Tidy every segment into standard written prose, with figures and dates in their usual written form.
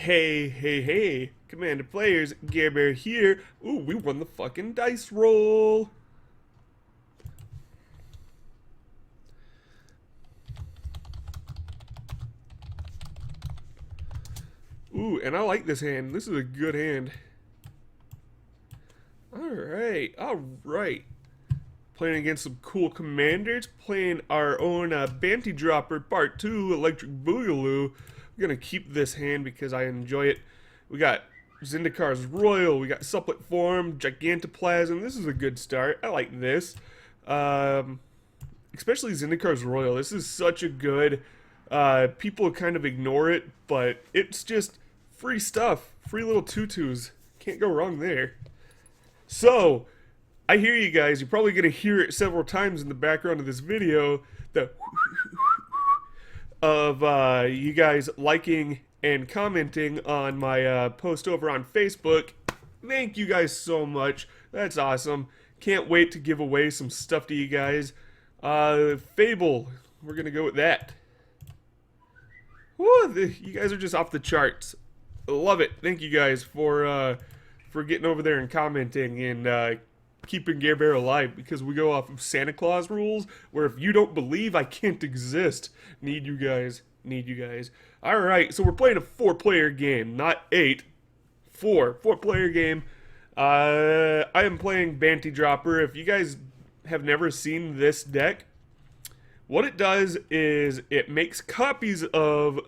Hey, Commander players, Gear Bear here. Ooh, we won the fucking dice roll. Ooh, and I like this hand. This is a good hand. Alright. Playing against some cool commanders. Playing our own Banty Dropper Part 2 Electric Boogaloo. We're going to keep this hand because I enjoy it. We got Zendikar's Royal. We got Supplet Form, Gigantoplasm. This is a good start. I like this. Especially Zendikar's Royal. This is such a good... people kind of ignore it, but it's just free stuff. Free little tutus. Can't go wrong there. So, I hear you guys. You're probably going to hear it several times in the background of this video. The of you guys liking and commenting on my post over on Facebook. Thank you guys so much. That's awesome. Can't wait to give away some stuff to you guys. Fable. We're going to go with that. Woo, you guys are just off the charts. Love it. Thank you guys for getting over there and commenting and keeping Gear Bear alive, because we go off of Santa Claus rules, where if you don't believe, I can't exist. Need you guys. Alright, so we're playing a 4-player game, not 8. 4-player game. I am playing Banty Dropper. If you guys have never seen this deck, what it does is it makes copies of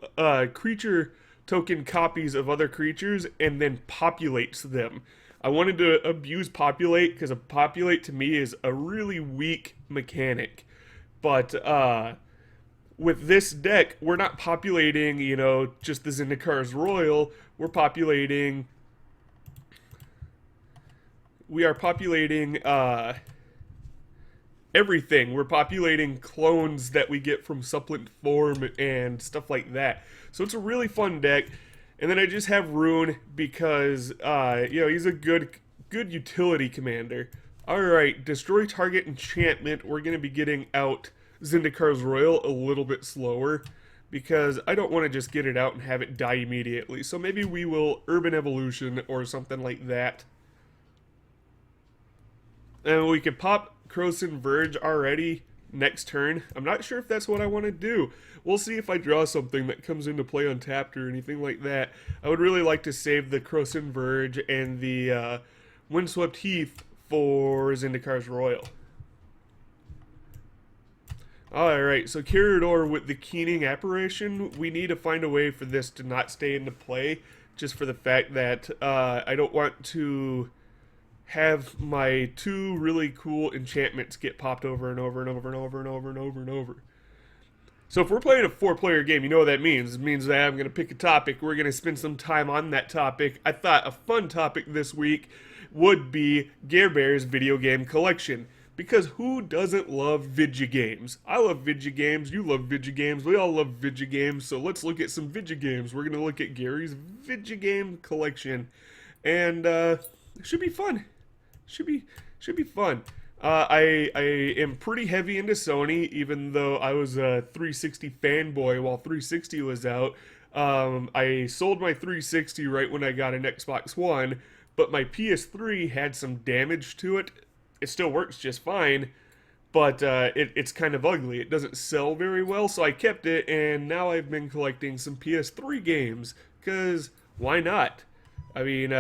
creature token copies of other creatures and then populates them. I wanted to abuse populate because a populate to me is a really weak mechanic. But with this deck, we're not populating, you know, just the Zendikar's Royal. We're populating... We are populating everything. We're populating clones that we get from Supplet Form and stuff like that. So it's a really fun deck. And then I just have Rune because, you know, he's a good utility commander. Alright, destroy target enchantment. We're going to be getting out Zendikar's Royal a little bit slower, because I don't want to just get it out and have it die immediately. So maybe we will Urban Evolution or something like that. And we could pop Krosan Verge already next turn. I'm not sure if that's what I want to do. We'll see if I draw something that comes into play untapped or anything like that. I would really like to save the Krosan Verge and the Windswept Heath for Zendikar's Royal. Alright, so Karador with the Keening Apparition. We need to find a way for this to not stay into play, just for the fact that I don't want to have my 2 really cool enchantments get popped over and over and over and over and over and over and over. So if we're playing a 4-player game, you know what that means. It means that I'm going to pick a topic. We're going to spend some time on that topic. I thought a fun topic this week would be Gear Bear's video game collection. Because who doesn't love video games? I love video games. You love video games. We all love video games. So let's look at some video games. We're going to look at Gary's video game collection. And it should be fun. Should be fun. I am pretty heavy into Sony, even though I was a 360 fanboy while 360 was out. I sold my 360 right when I got an Xbox One, but my PS3 had some damage to it. It still works just fine, but it's kind of ugly. It doesn't sell very well, so I kept it, and now I've been collecting some PS3 games, because why not? I mean,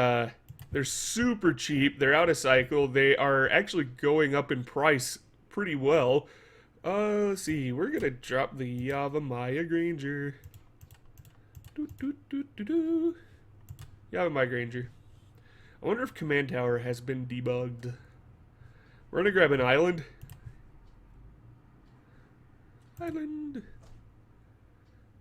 they're super cheap. They're out of cycle. They are actually going up in price pretty well. Let's see. We're going to drop the Yavimaya Granger. Yavimaya Granger. I wonder if Command Tower has been debugged. We're going to grab an island.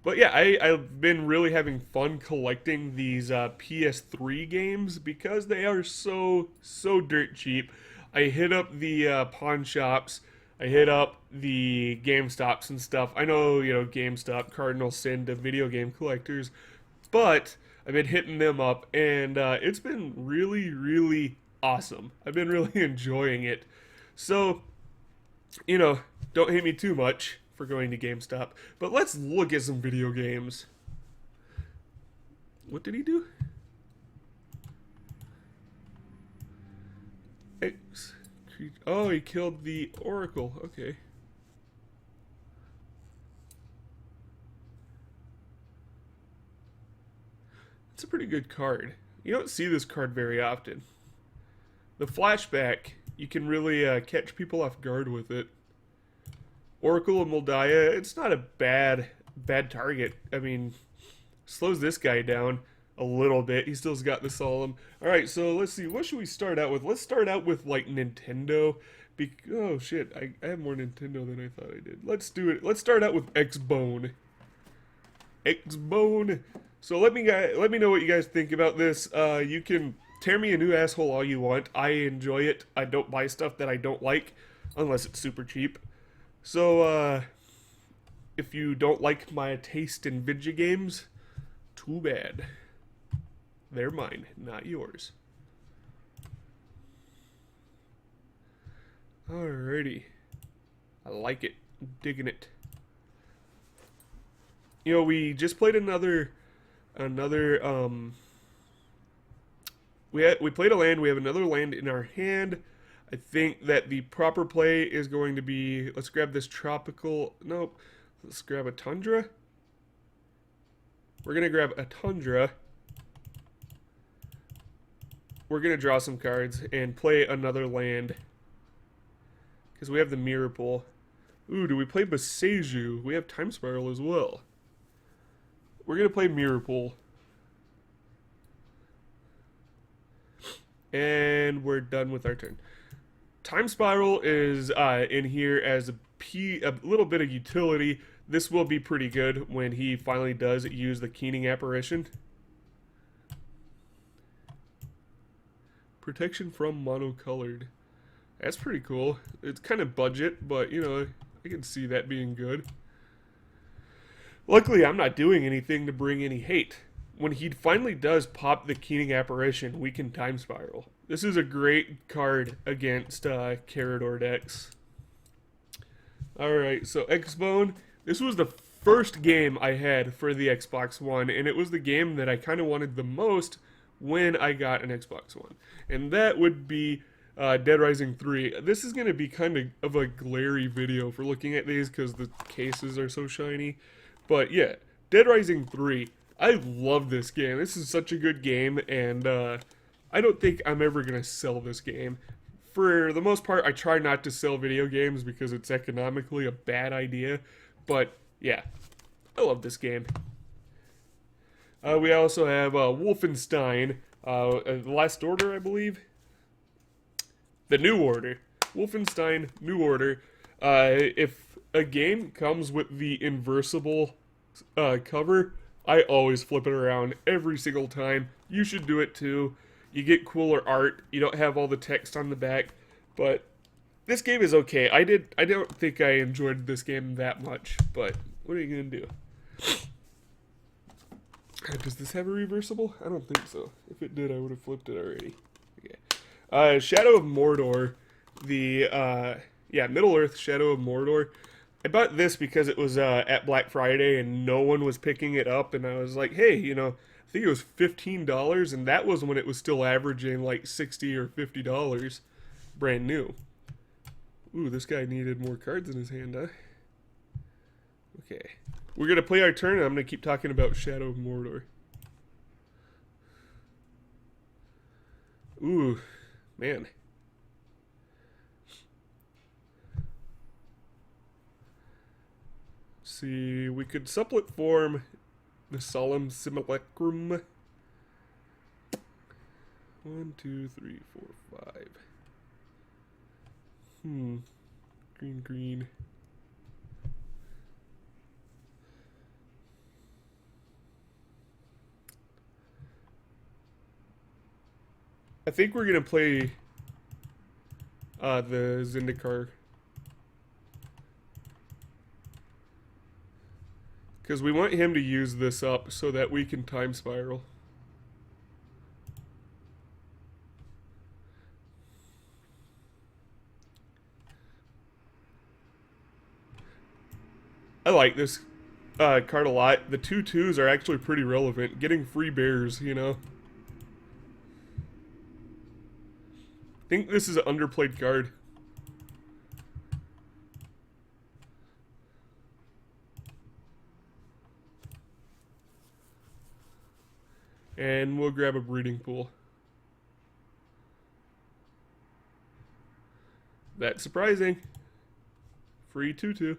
But yeah, I've been really having fun collecting these PS3 games because they are so dirt cheap. I hit up the pawn shops, I hit up the GameStops and stuff. I know, you know, GameStop, cardinal sin to video game collectors, but I've been hitting them up, and it's been really awesome. I've been really enjoying it. So, you know, don't hate me too much for going to GameStop, but let's look at some video games. What did he do? Oh, he killed the Oracle. Okay. It's a pretty good card. You don't see this card very often. The flashback, you can really catch people off guard with it. Oracle of Moldiah, it's not a bad target. I mean, slows this guy down a little bit. He still's got the Solemn. Alright, so let's see. What should we start out with? Let's start out with, like, Nintendo. Oh, shit. I have more Nintendo than I thought I did. Let's do it. Let's start out with X-Bone. X-Bone. So let me know what you guys think about this. You can tear me a new asshole all you want. I enjoy it. I don't buy stuff that I don't like unless it's super cheap. So, if you don't like my taste in video games, too bad. They're mine, not yours. Alrighty. I like it. I'm digging it. You know, we just played another we played a land. We have another land in our hand. I think that the proper play is going to be, let's grab this tropical, nope, let's grab a tundra. We're going to grab a tundra. We're going to draw some cards and play another land. Because we have the mirror pool. Ooh, do we play Boseiju? We have Time Spiral as well. We're going to play mirror pool. And we're done with our turn. Time Spiral is in here as a little bit of utility. This will be pretty good when he finally does use the Keening Apparition. Protection from monocolored. That's pretty cool. It's kind of budget, but you know, I can see that being good. Luckily, I'm not doing anything to bring any hate. When he finally does pop the Keening Apparition, we can Time Spiral. This is a great card against Karador decks. Alright, so X-Bone. This was the first game I had for the Xbox One, and it was the game that I kind of wanted the most when I got an Xbox One. And that would be Dead Rising 3. This is going to be kind of a glary video for looking at these because the cases are so shiny. But yeah, Dead Rising 3. I love this game. This is such a good game, and I don't think I'm ever going to sell this game. For the most part, I try not to sell video games because it's economically a bad idea. But yeah, I love this game. We also have Wolfenstein, Last Order, I believe. The New Order. Wolfenstein New Order. If a game comes with the inversible cover, I always flip it around every single time. You should do it too. You get cooler art. You don't have all the text on the back. But this game is okay. I don't think I enjoyed this game that much. But what are you going to do? Does this have a reversible? I don't think so. If it did, I would have flipped it already. Okay. Shadow of Mordor. The, Middle-earth Shadow of Mordor. I bought this because it was at Black Friday and no one was picking it up. And I was like, hey, you know, I think it was $15. And that was when it was still averaging like $60 or $50. Brand new. Ooh, this guy needed more cards in his hand, huh? Okay. We're going to play our turn, and I'm going to keep talking about Shadow of Mordor. Ooh, man. See, we could supplet form the Solemn Simulacrum. 1, 2, 3, 4, 5. Green, green. I think we're gonna play the Zendikar. Because we want him to use this up so that we can Time Spiral. I like this. card a lot. The 2/2s are actually pretty relevant. Getting free bears, you know. I think this is an underplayed card. And we'll grab a breeding pool. That's surprising. Free 2/2.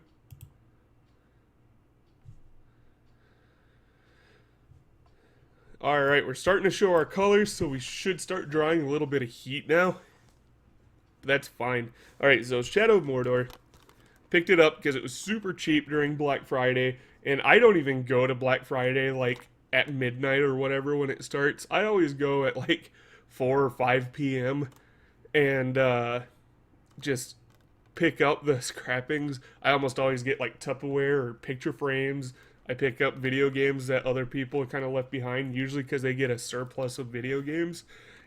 Alright, we're starting to show our colors, so we should start drawing a little bit of heat now. That's fine. Alright, so Shadow of Mordor. Picked it up because it was super cheap during Black Friday, and I don't even go to Black Friday like at midnight or whatever when it starts. I always go at like 4 or 5 p.m. and just pick up the scrappings. I almost always get like Tupperware or picture frames. I pick up video games that other people kind of left behind, usually because they get a surplus of video games.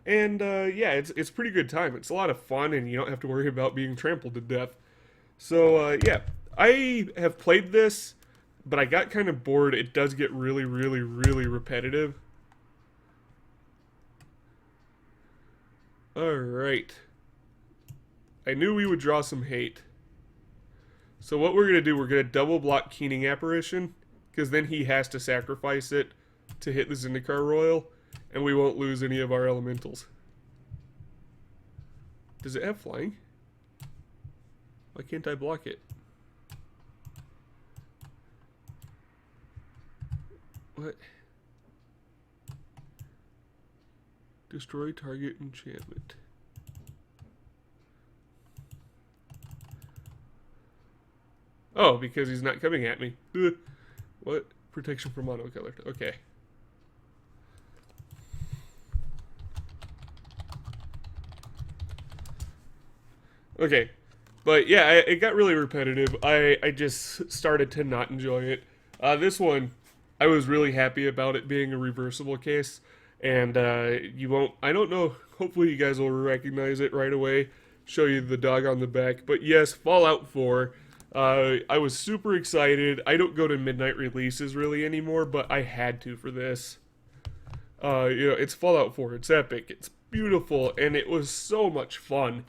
And yeah, it's pretty good time. It's a lot of fun, and you don't have to worry about being trampled to death. So yeah, I have played this, but I got kind of bored. It does get really, really, really repetitive. Alright. I knew we would draw some hate. So what we're going to do, we're going to double block Keening Apparition, because then he has to sacrifice it to hit the Zendikar Royal, and we won't lose any of our elementals. Does it have flying? Why can't I block it? What? Destroy target enchantment. Oh, because he's not coming at me. What? Protection from monocolored. Okay. Okay. But yeah, it got really repetitive. I just started to not enjoy it. This one, I was really happy about it being a reversible case. And you won't, I don't know, hopefully you guys will recognize it right away. Show you the dog on the back. But yes, Fallout 4. I was super excited. I don't go to midnight releases really anymore, but I had to for this. You know, it's Fallout 4. It's epic. It's beautiful, and it was so much fun.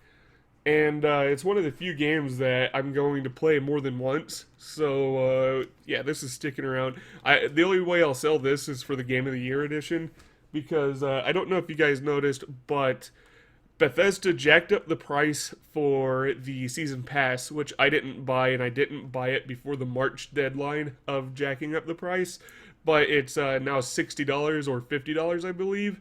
And it's one of the few games that I'm going to play more than once. So yeah, this is sticking around. The only way I'll sell this is for the Game of the Year edition, because I don't know if you guys noticed, but Bethesda jacked up the price for the season pass, which I didn't buy, and I didn't buy it before the March deadline of jacking up the price. But it's now $60 or $50, I believe.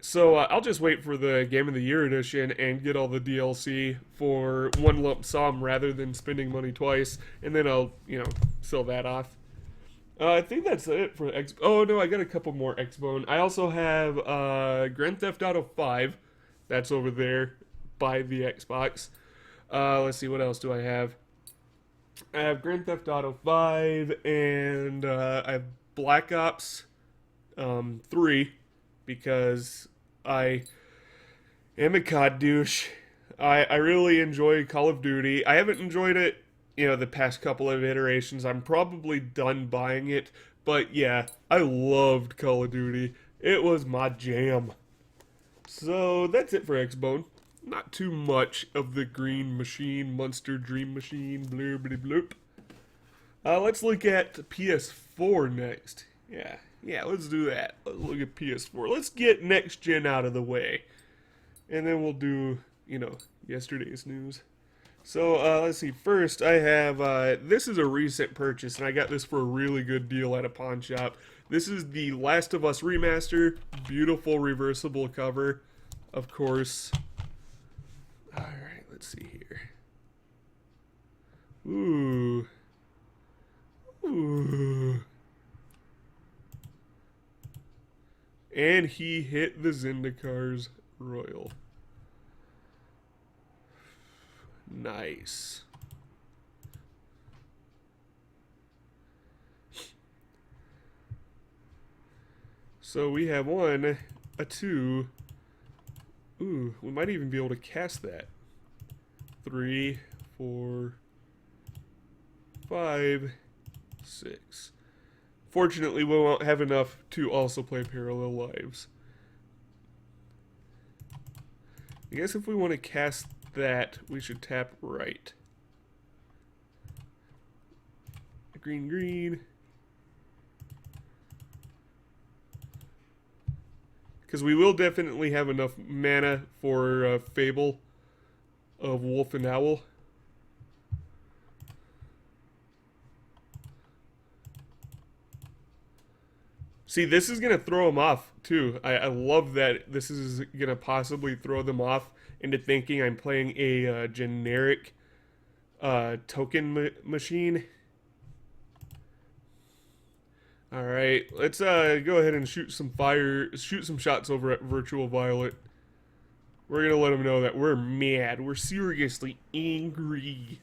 So I'll just wait for the Game of the Year edition and get all the DLC for one lump sum rather than spending money twice, and then I'll, you know, sell that off. I think that's it for X. Oh no, I got a couple more X-Bone. I also have Grand Theft Auto 5. That's over there by the Xbox. Let's see, what else do I have? I have Grand Theft Auto 5, and I have Black Ops 3, because I am a COD douche. I really enjoy Call of Duty. I haven't enjoyed it, you know, the past couple of iterations. I'm probably done buying it, but yeah, I loved Call of Duty. It was my jam. So that's it for X-Bone. Not too much of the green machine, monster dream machine, bloobity bloop. Let's look at PS4 next. Yeah, let's do that. Let's look at PS4. Let's get next gen out of the way. And then we'll do, you know, yesterday's news. So, let's see. First, I have, this is a recent purchase, and I got this for a really good deal at a pawn shop. This is the Last of Us Remaster. Beautiful reversible cover, of course. Alright, let's see here. Ooh. And he hit the Zendikar's Royal. Nice. So we have 1, a 2. Ooh, we might even be able to cast that. 3, 4, 5, 6. Fortunately, we won't have enough to also play Parallel Lives. I guess if we want to cast that, we should tap right. Green, green. Because we will definitely have enough mana for Fable of Wolf and Owl. See, this is going to throw them off, too. I love that this is going to possibly throw them off into thinking I'm playing a generic token machine. Alright, let's go ahead and shoot some shots over at Virtual Violet. We're going to let them know that we're mad. We're seriously angry.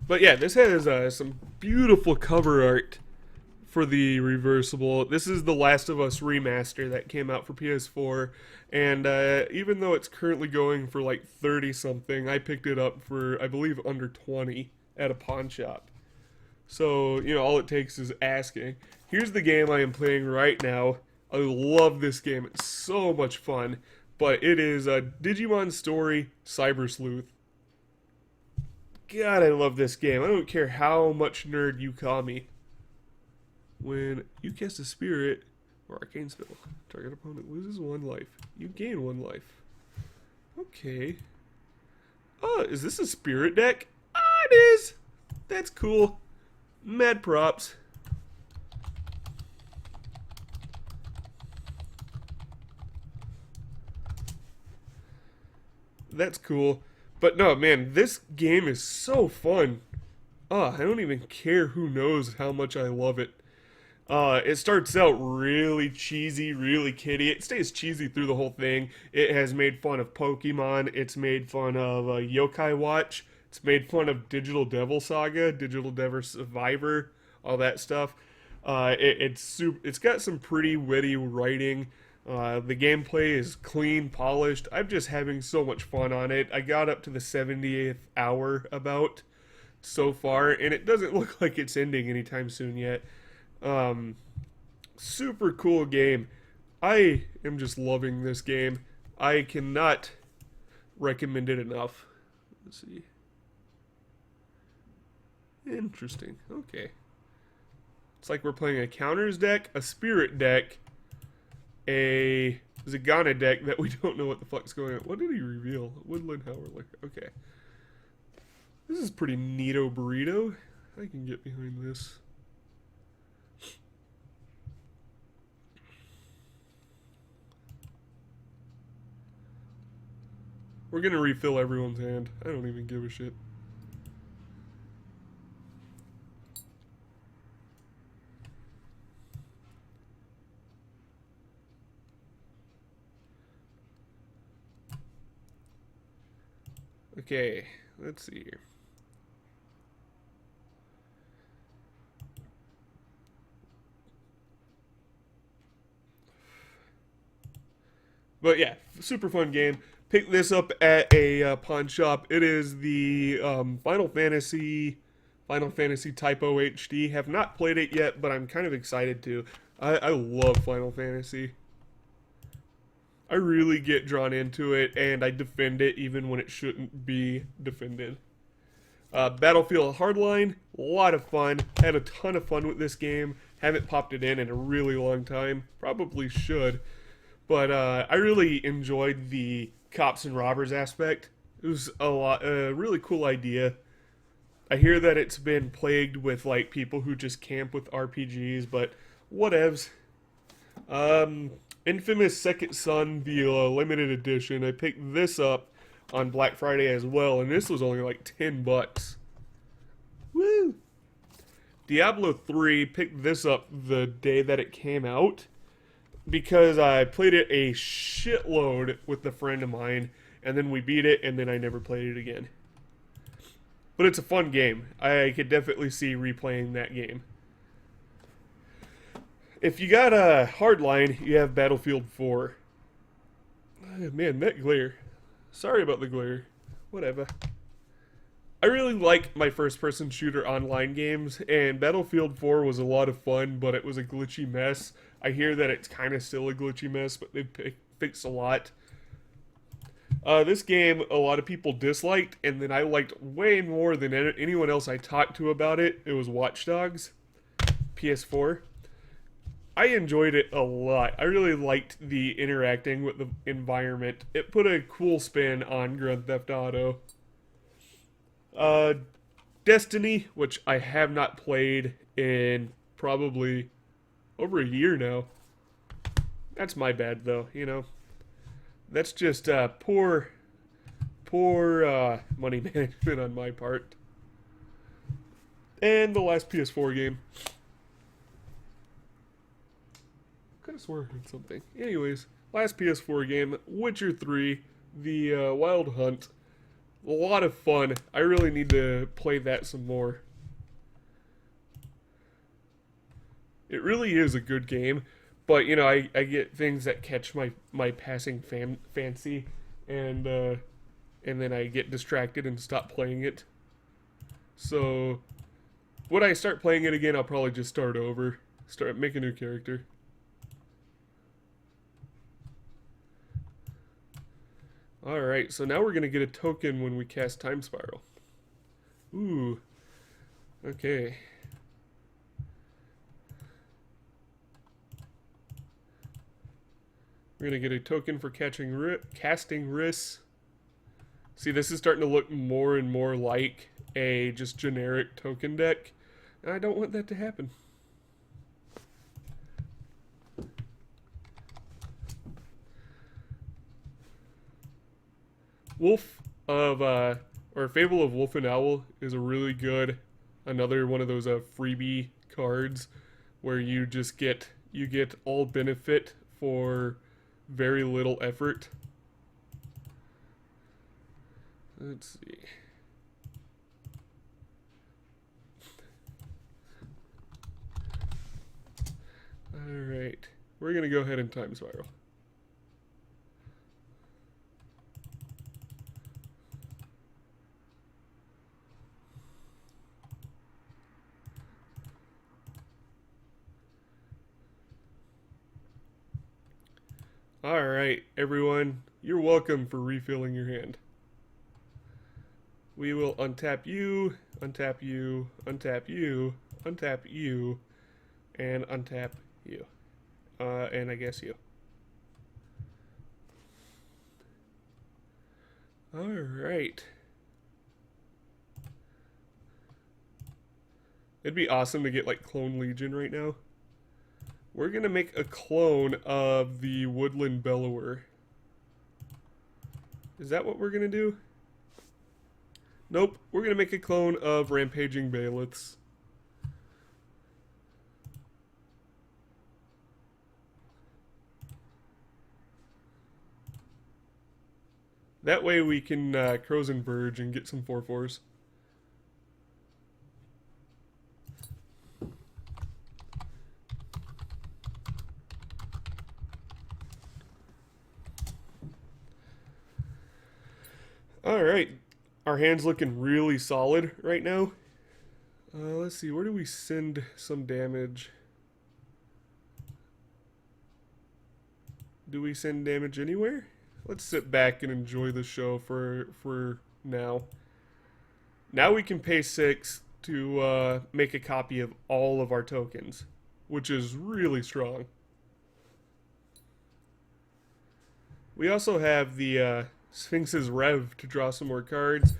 But yeah, this has some beautiful cover art for the reversible. This is the Last of Us remaster that came out for PS4, and even though it's currently going for like 30 something, I picked it up for, I believe, under 20 at a pawn shop. So, you know, all it takes is asking. Here's the game I am playing right now. I love this game. It's so much fun. But it is Digimon Story Cyber Sleuth. God, I love this game. I don't care how much nerd you call me. When you cast a spirit or arcane spell, target opponent loses 1 life. You gain 1 life. Okay. Oh, is this a spirit deck? Ah, it is. That's cool. Mad props. That's cool. But no, man, this game is so fun. I don't even care who knows how much I love it. It starts out really cheesy, really kiddie. It stays cheesy through the whole thing. It has made fun of Pokemon. It's made fun of Yokai Watch. It's made fun of Digital Devil Saga, Digital Devil Survivor, all that stuff. It's got some pretty witty writing. The gameplay is clean, polished. I'm just having so much fun on it. I got up to the 70th hour about so far, and it doesn't look like it's ending anytime soon yet. Super cool game. I am just loving this game. I cannot recommend it enough. Let's see. Interesting. Okay. It's like we're playing a counters deck, a spirit deck, a Zegana deck that we don't know what the fuck's going on. What did he reveal? Woodland Howler. Okay. This is pretty neato burrito. I can get behind this. We're gonna refill everyone's hand. I don't even give a shit. Okay, let's see here. But yeah, super fun game. Pick this up at a pawn shop. It is the Final Fantasy Typo HD. Have not played it yet, but I'm kind of excited to. I love Final Fantasy. I really get drawn into it, and I defend it even when it shouldn't be defended. Battlefield Hardline, a lot of fun. Had a ton of fun with this game. Haven't popped it in a really long time. Probably should. But I really enjoyed the cops and robbers aspect. It was a really cool idea. I hear that it's been plagued with like people who just camp with RPGs, but whatevs. Infamous Second Son, the limited edition. I picked this up on Black Friday as well, and this was only like $10. Woo! Diablo 3, picked this up the day that it came out because I played it a shitload with a friend of mine, and then we beat it, and then I never played it again. But it's a fun game. I could definitely see replaying that game. If you got a hardline, you have Battlefield 4. Oh, man, that glare. Sorry about the glare. Whatever. I really like my first-person shooter online games, and Battlefield 4 was a lot of fun, but it was a glitchy mess. I hear that it's kind of still a glitchy mess, but they've fixed a lot. This game, a lot of people disliked, and then I liked way more than anyone else I talked to about it. It was Watch Dogs, PS4. I enjoyed it a lot. I really liked the interacting with the environment. It put a cool spin on Grand Theft Auto. Uh, Destiny, which I have not played in probably over a year now. That's my bad, though, you know. That's just poor money management on my part. And the last PS4 game. Could have sworn I heard something. Anyways, last PS4 game, Witcher 3, the Wild Hunt. A lot of fun. I really need to play that some more. It really is a good game, but you know, I get things that catch my passing fancy, and then I get distracted and stop playing it. So when I start playing it again, I'll probably just start over, make a new character. Alright, so now we're going to get a token when we cast Time Spiral. Ooh. Okay. We're going to get a token for casting Riss. See, this is starting to look more and more like a just generic token deck. And I don't want that to happen. Fable of Wolf and Owl is a really good, another one of those freebie cards where you get all benefit for very little effort. Let's see. Alright, we're gonna go ahead and Time Spiral. Alright, everyone, you're welcome for refilling your hand. We will untap you, untap you, untap you, untap you, and untap you. And I guess you. Alright. It'd be awesome to get like Clone Legion right now. We're gonna make a clone of the Woodland Bellower. Is that what we're gonna do? Nope, we're gonna make a clone of Rampaging Bailiffs. That way we can Crows and Verge and get some 4/4s. Alright, our hand's looking really solid right now. Let's see, where do we send some damage? Do we send damage anywhere? Let's sit back and enjoy the show for now. Now we can pay 6 to make a copy of all of our tokens, which is really strong. We also have the Sphinx's Rev to draw some more cards.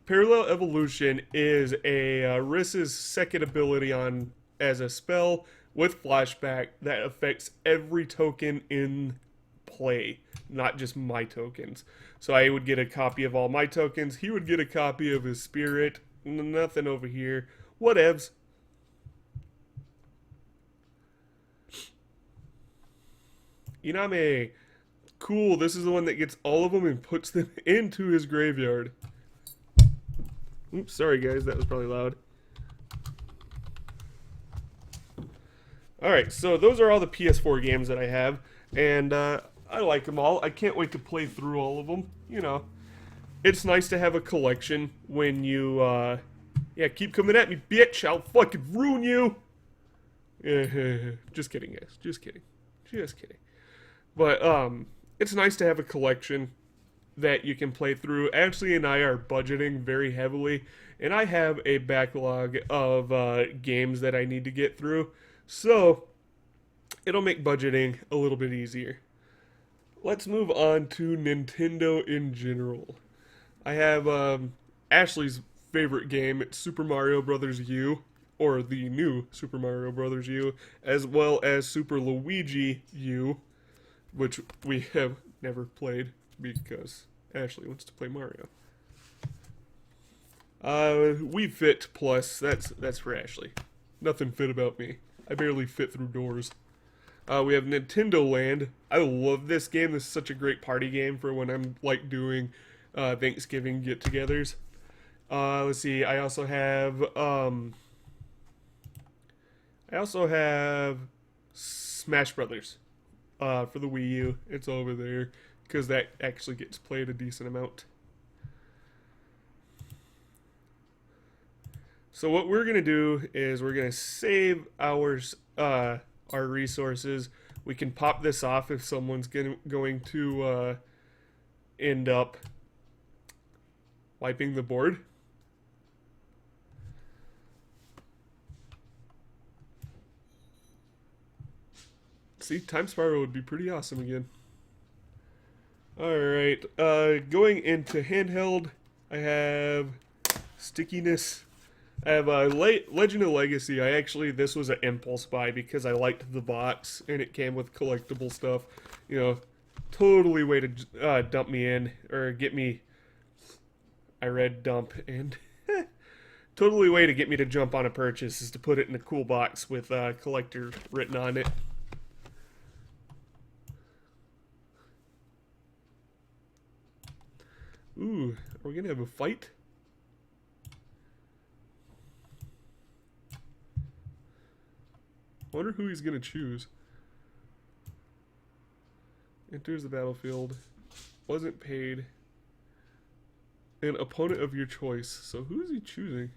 Parallel Evolution is a Riss's second ability on as a spell with flashback that affects every token in play, not just my tokens. So I would get a copy of all my tokens. He would get a copy of his spirit. Nothing over here. Whatevs. Iname. Cool, this is the one that gets all of them and puts them into his graveyard. Oops, sorry guys, that was probably loud. Alright, so those are all the PS4 games that I have, and I like them all. I can't wait to play through all of them, you know. it's nice to have a collection when you, yeah, keep coming at me, bitch. I'll fucking ruin you. Just kidding, guys. Just kidding. Just kidding. But, it's nice to have a collection that you can play through. Ashley and I are budgeting very heavily, and I have a backlog of games that I need to get through, so it'll make budgeting a little bit easier. Let's move on to Nintendo in general. I have Ashley's favorite game, it's Super Mario Bros. U, or the new Super Mario Bros. U, as well as Super Luigi U, which we have never played because Ashley wants to play Mario. Wii Fit Plus, that's for Ashley. Nothing fit about me. I barely fit through doors. We have Nintendo Land. I love this game. This is such a great party game for when I'm like doing Thanksgiving get-togethers. Let's see. I also have Smash Brothers for the Wii U. It's over there because that actually gets played a decent amount. So what we're gonna do is we're gonna save our resources. We can pop this off if someone's going to end up wiping the board. See, Time Spiral would be pretty awesome again. Alright, going into handheld, I have Stickiness. I have Legend of Legacy. This was an impulse buy because I liked the box and it came with collectible stuff. You know, totally way to dump me in or get me. I read dump and totally way to get me to jump on a purchase is to put it in a cool box with collector written on it. Ooh, are we gonna have a fight? I wonder who he's gonna choose. Enters the battlefield. Wasn't paid. An opponent of your choice. So who is he choosing?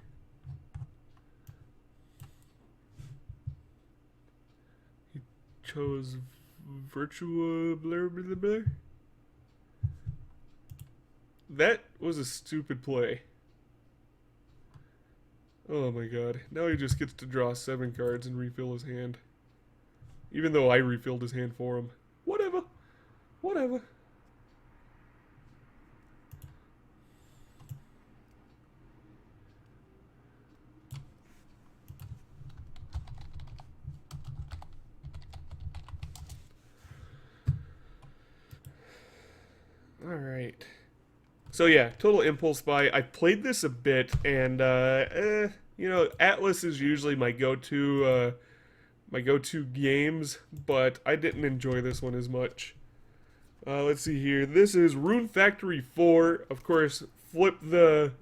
He chose Virtua blah blah blah. That was a stupid play. Oh my god. Now he just gets to draw 7 cards and refill his hand. Even though I refilled his hand for him. Whatever. Whatever. Alright. So yeah, total impulse buy. I played this a bit, and you know, Atlas is usually my go-to games, but I didn't enjoy this one as much. Let's see here. This is Rune Factory 4. Of course, flip the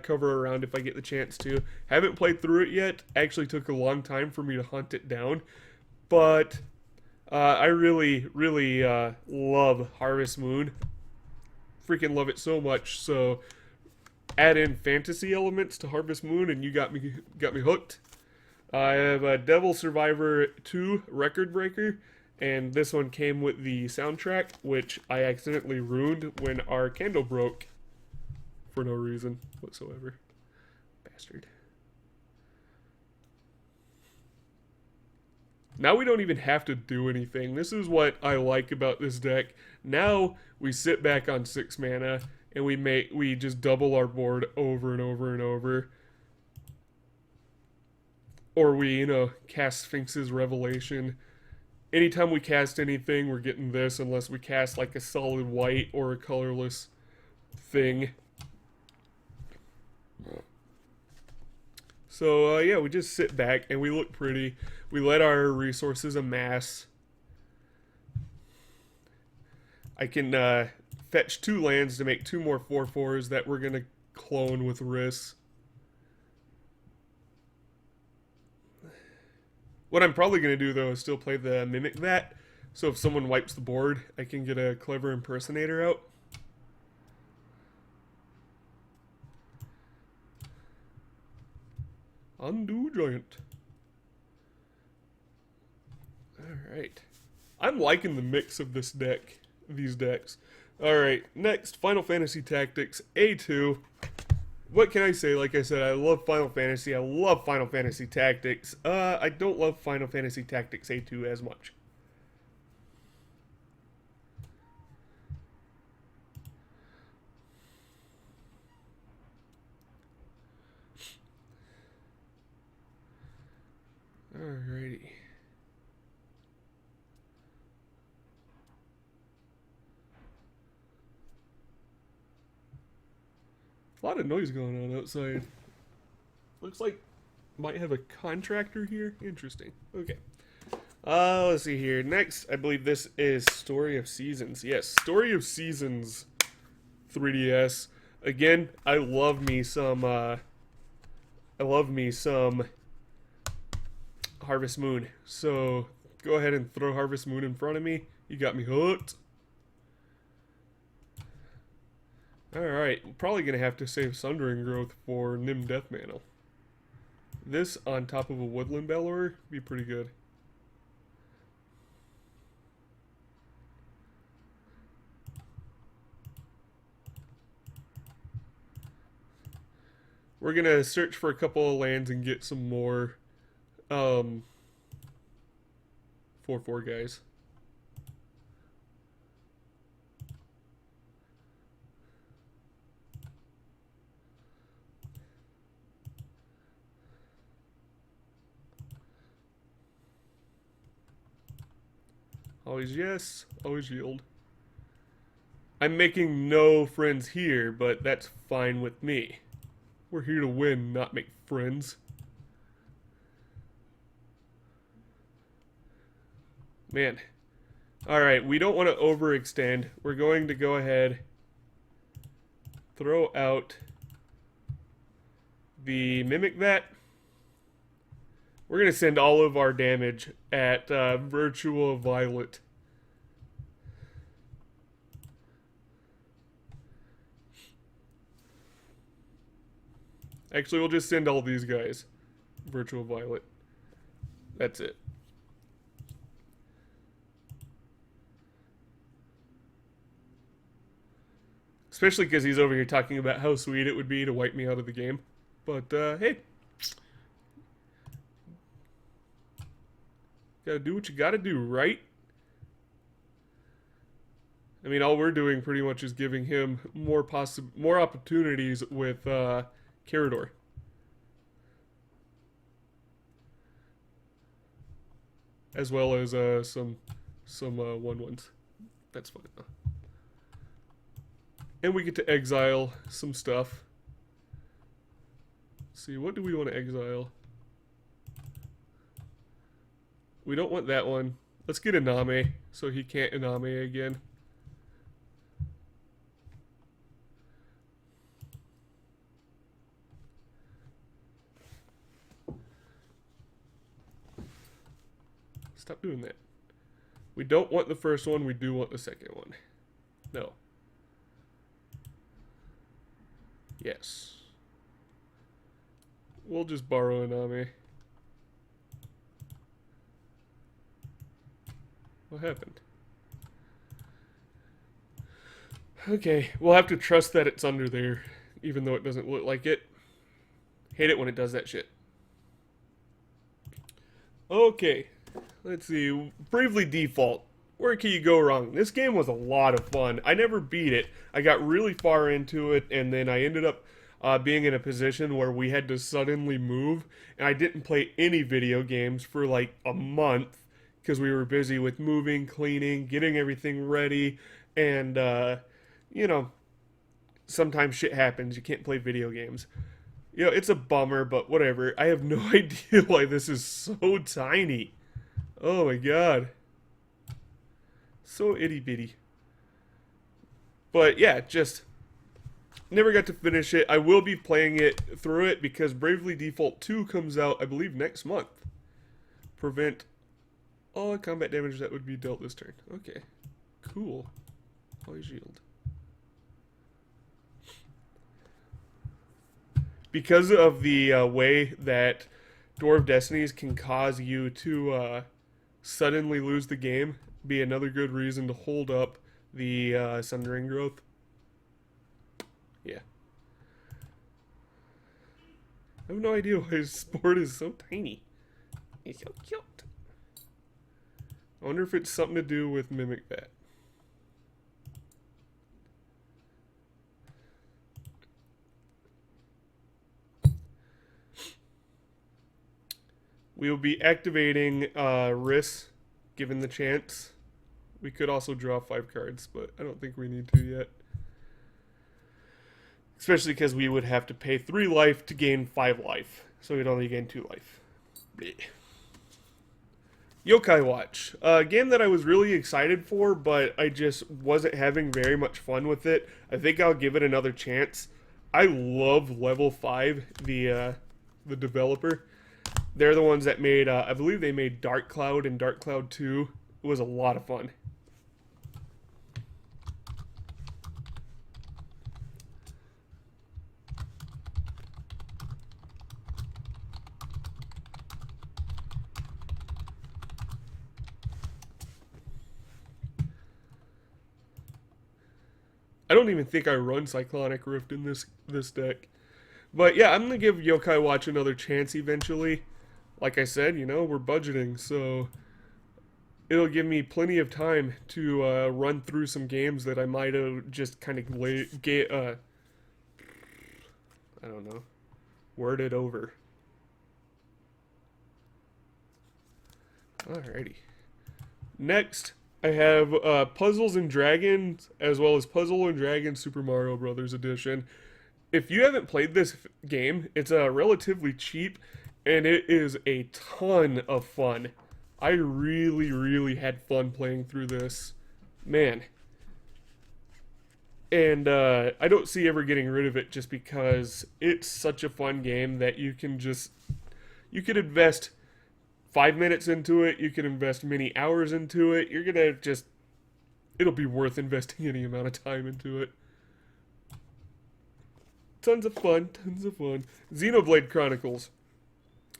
cover around if I get the chance to. Haven't played through it yet. Actually took a long time for me to hunt it down, but I really love Harvest Moon. Freaking love it so much. So add in fantasy elements to Harvest Moon and you got me hooked. I have a Devil Survivor 2 Record Breaker, and this one came with the soundtrack, which I accidentally ruined when our candle broke for no reason whatsoever. Bastard. Now we don't even have to do anything. This is what I like about this deck. Now we sit back on 6 mana and we just double our board over and over and over. Or we, you know, cast Sphinx's Revelation. Anytime we cast anything, we're getting this unless we cast like a solid white or a colorless thing. So yeah, we just sit back and we look pretty. We let our resources amass. I can fetch 2 lands to make 2 more 4/4s that we're gonna clone with Riss. What I'm probably gonna do though is still play the Mimic Vat. So if someone wipes the board, I can get a clever impersonator out. Undo Giant. Alright. I'm liking the mix of this deck, these decks. Alright, next, Final Fantasy Tactics A2. What can I say? Like I said, I love Final Fantasy. I love Final Fantasy Tactics. I don't love Final Fantasy Tactics A2 as much. Alrighty. A lot of noise going on outside. Looks like might have a contractor here. Interesting. Okay. Let's see here. Next, I believe this is Story of Seasons. Yes, Story of Seasons 3DS. Again, I love me some Harvest Moon. So go ahead and throw Harvest Moon in front of me. You got me hooked. Alright, probably gonna have to save Sundering Growth for Nim Death Mantle. This on top of a Woodland Bellower be pretty good. We're gonna search for a couple of lands and get some more 4/4 guys. Always yes, always yield. I'm making no friends here, but that's fine with me. We're here to win, not make friends. Man. Alright, we don't want to overextend. We're going to go ahead, throw out the Mimic Vat. We're going to send all of our damage at Virtual Violet. Actually, we'll just send all these guys. Virtual Violet. That's it. Especially because he's over here talking about how sweet it would be to wipe me out of the game. But, hey. Gotta do what you gotta do, right? I mean, all we're doing pretty much is giving him more opportunities with Karador. As well as some 1/1s. That's fine though. And we get to exile some stuff. Let's see, what do we want to exile? We don't want that one. Let's get Iname, so he can't Iname again. Stop doing that. We don't want the first one, we do want the second one. No. Yes. We'll just borrow Iname. What happened? Okay, we'll have to trust that it's under there, even though it doesn't look like it. Hate it when it does that shit. Okay, let's see. Bravely Default. Where can you go wrong? This game was a lot of fun. I never beat it. I got really far into it, and then I ended up being in a position where we had to suddenly move, and I didn't play any video games for like a month because we were busy with moving, cleaning, getting everything ready, and, you know, sometimes shit happens. You can't play video games. You know, it's a bummer, but whatever. I have no idea why this is so tiny. Oh my god. So itty bitty. But yeah, just never got to finish it. I will be playing it through it because Bravely Default 2 comes out, I believe, next month. Prevent all combat damage that would be dealt this turn. Okay. Cool. Always yield. Because of the way that Door of Destinies can cause you to suddenly lose the game, be another good reason to hold up the Sundering Growth. Yeah. I have no idea why his sport is so tiny. He's so cute. I wonder if it's something to do with Mimic Bat. We will be activating Riss, given the chance. We could also draw 5 cards, but I don't think we need to yet. Especially because we would have to pay 3 life to gain 5 life. So we'd only gain 2 life. Blech. Yokai Watch. A game that I was really excited for, but I just wasn't having very much fun with it. I think I'll give it another chance. I love Level 5, the developer. They're the ones that made, I believe they made Dark Cloud and Dark Cloud 2. It was a lot of fun. I don't even think I run Cyclonic Rift in this deck. But yeah, I'm going to give Yokai Watch another chance eventually. Like I said, you know, we're budgeting, so it'll give me plenty of time to run through some games that I might have just kind of I don't know, worded over. Alrighty. Next, I have Puzzles and Dragons, as well as Puzzle and Dragons Super Mario Brothers Edition. If you haven't played this game, it's relatively cheap, and it is a ton of fun. I really, really had fun playing through this. Man. And I don't see ever getting rid of it just because it's such a fun game that you can just... You could invest 5 minutes into it, you can invest many hours into it, you're gonna just... It'll be worth investing any amount of time into it. Tons of fun, tons of fun. Xenoblade Chronicles.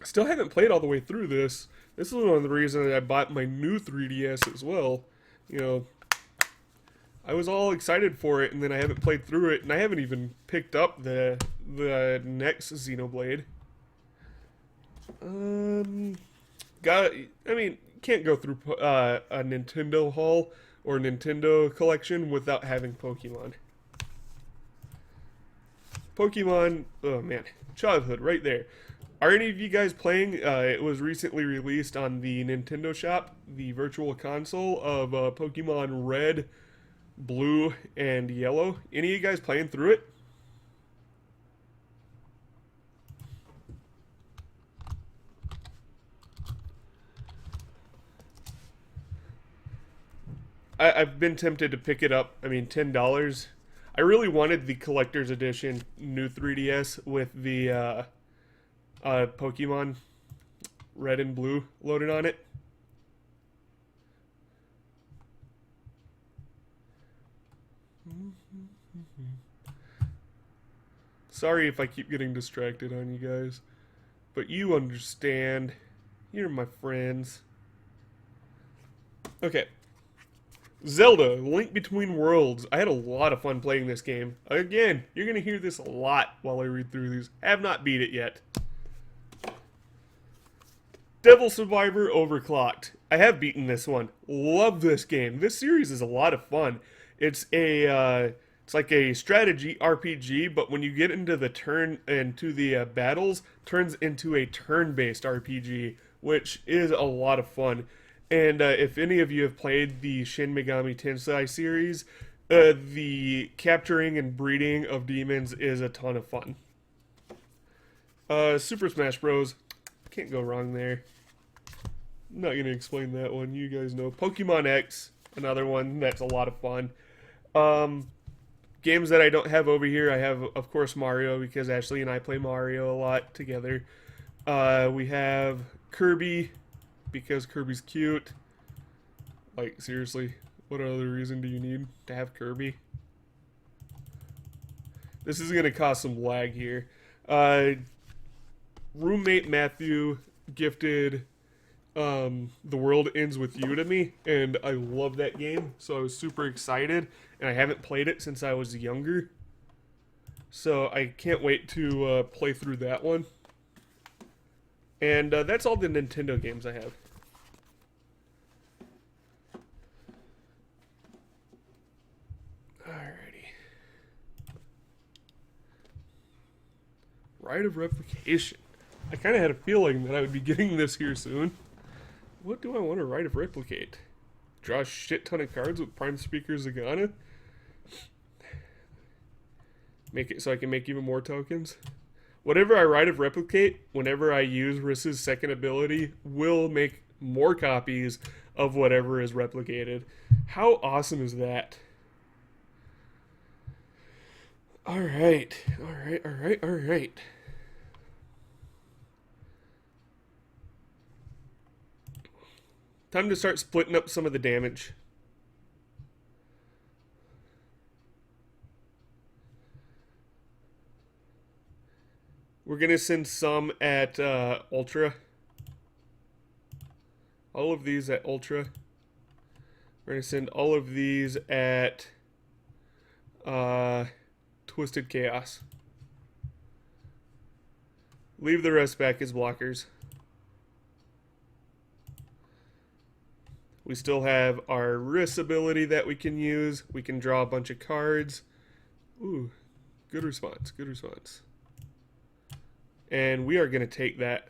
Still haven't played all the way through this. This is one of the reasons I bought my new 3DS as well. You know, I was all excited for it, and then I haven't played through it, and I haven't even picked up the next Xenoblade. Can't go through a Nintendo haul or Nintendo collection without having Pokemon. Pokemon, oh man, childhood right there. Are any of you guys playing? It was recently released on the Nintendo Shop, the virtual console of Pokemon Red, Blue, and Yellow. Any of you guys playing through it? I've been tempted to pick it up. I mean, $10. I really wanted the collector's edition new 3DS with the Pokemon Red and Blue loaded on it. Sorry if I keep getting distracted on you guys, but you understand. You're my friends. Okay. Zelda, Link Between Worlds. I had a lot of fun playing this game. Again, you're going to hear this a lot while I read through these. Have not beat it yet. Devil Survivor Overclocked. I have beaten this one. Love this game. This series is a lot of fun. It's like a strategy RPG, but when you get into the battles, turns into a turn-based RPG, which is a lot of fun. And if any of you have played the Shin Megami Tensei series, the capturing and breeding of demons is a ton of fun. Super Smash Bros. Can't go wrong there. I'm not going to explain that one. You guys know. Pokemon X, another one that's a lot of fun. Games that I don't have over here, I have, of course, Mario, because Ashley and I play Mario a lot together. We have Kirby, because Kirby's cute. Like, seriously, what other reason do you need to have Kirby? This is going to cause some lag here. roommate Matthew gifted The World Ends With You to me, and I love that game, so I was super excited, and I haven't played it since I was younger. So I can't wait to play through that one. And that's all the Nintendo games I have. Alrighty. Rite of Replication. I kind of had a feeling that I would be getting this here soon. What do I want to Rite of Replicate? Draw a shit ton of cards with Prime Speaker Zegana? Make it so I can make even more tokens? Whatever I Rite of Replicate, whenever I use Riss's second ability, will make more copies of whatever is replicated. How awesome is that? Alright. Time to start splitting up some of the damage. We're going to send some at Ultra. All of these at Ultra. We're going to send all of these at Twisted Chaos. Leave the rest back as blockers. We still have our Riss ability that we can use. We can draw a bunch of cards. Ooh, good response, good response. And we are going to take that.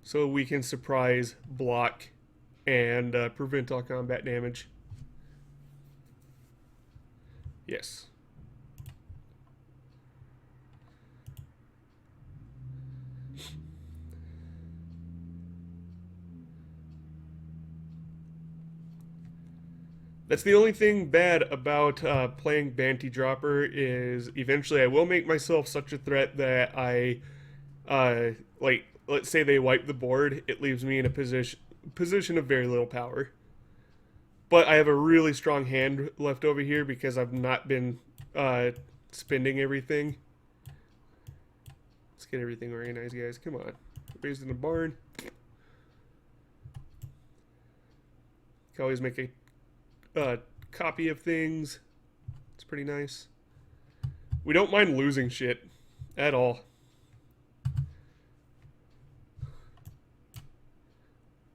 So we can surprise, block, and prevent all combat damage. Yes. That's the only thing bad about playing Banty Dropper is eventually I will make myself such a threat that I, like, let's say they wipe the board, it leaves me in a position of very little power. But I have a really strong hand left over here because I've not been spending everything. Let's get everything organized, guys. Come on. Raised in the barn. Can always make a copy of things. It's pretty nice. We don't mind losing shit at all.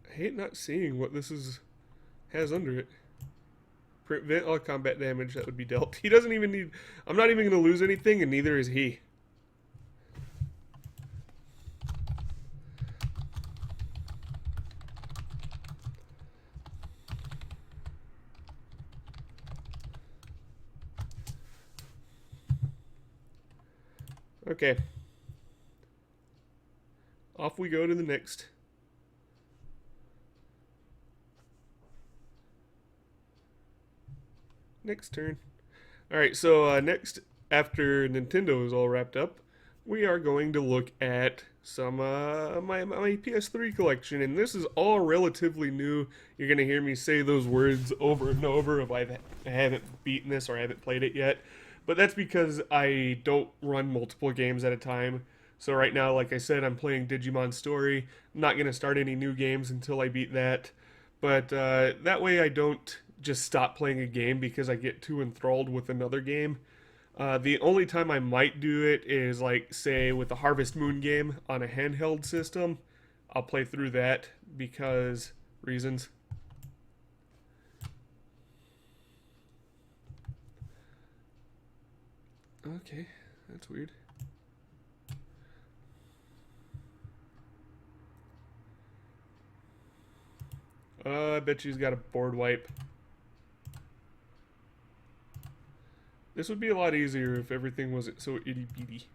I hate not seeing what this has under it. Prevent all combat damage that would be dealt. He doesn't even need... I'm not even going to lose anything, and neither is he. Okay. Off we go to the next. Next turn. Alright, so next, after Nintendo is all wrapped up, we are going to look at some my PS3 collection, and this is all relatively new. You're going to hear me say those words over and over if I haven't beaten this or I haven't played it yet. But that's because I don't run multiple games at a time. So right now, like I said, I'm playing Digimon Story. I'm not going to start any new games until I beat that. But that way I don't just stop playing a game because I get too enthralled with another game. The only time I might do it is, like, say, with the Harvest Moon game on a handheld system. I'll play through that because reasons. Okay, that's weird. I bet you's got a board wipe. This would be a lot easier if everything wasn't so itty-bitty.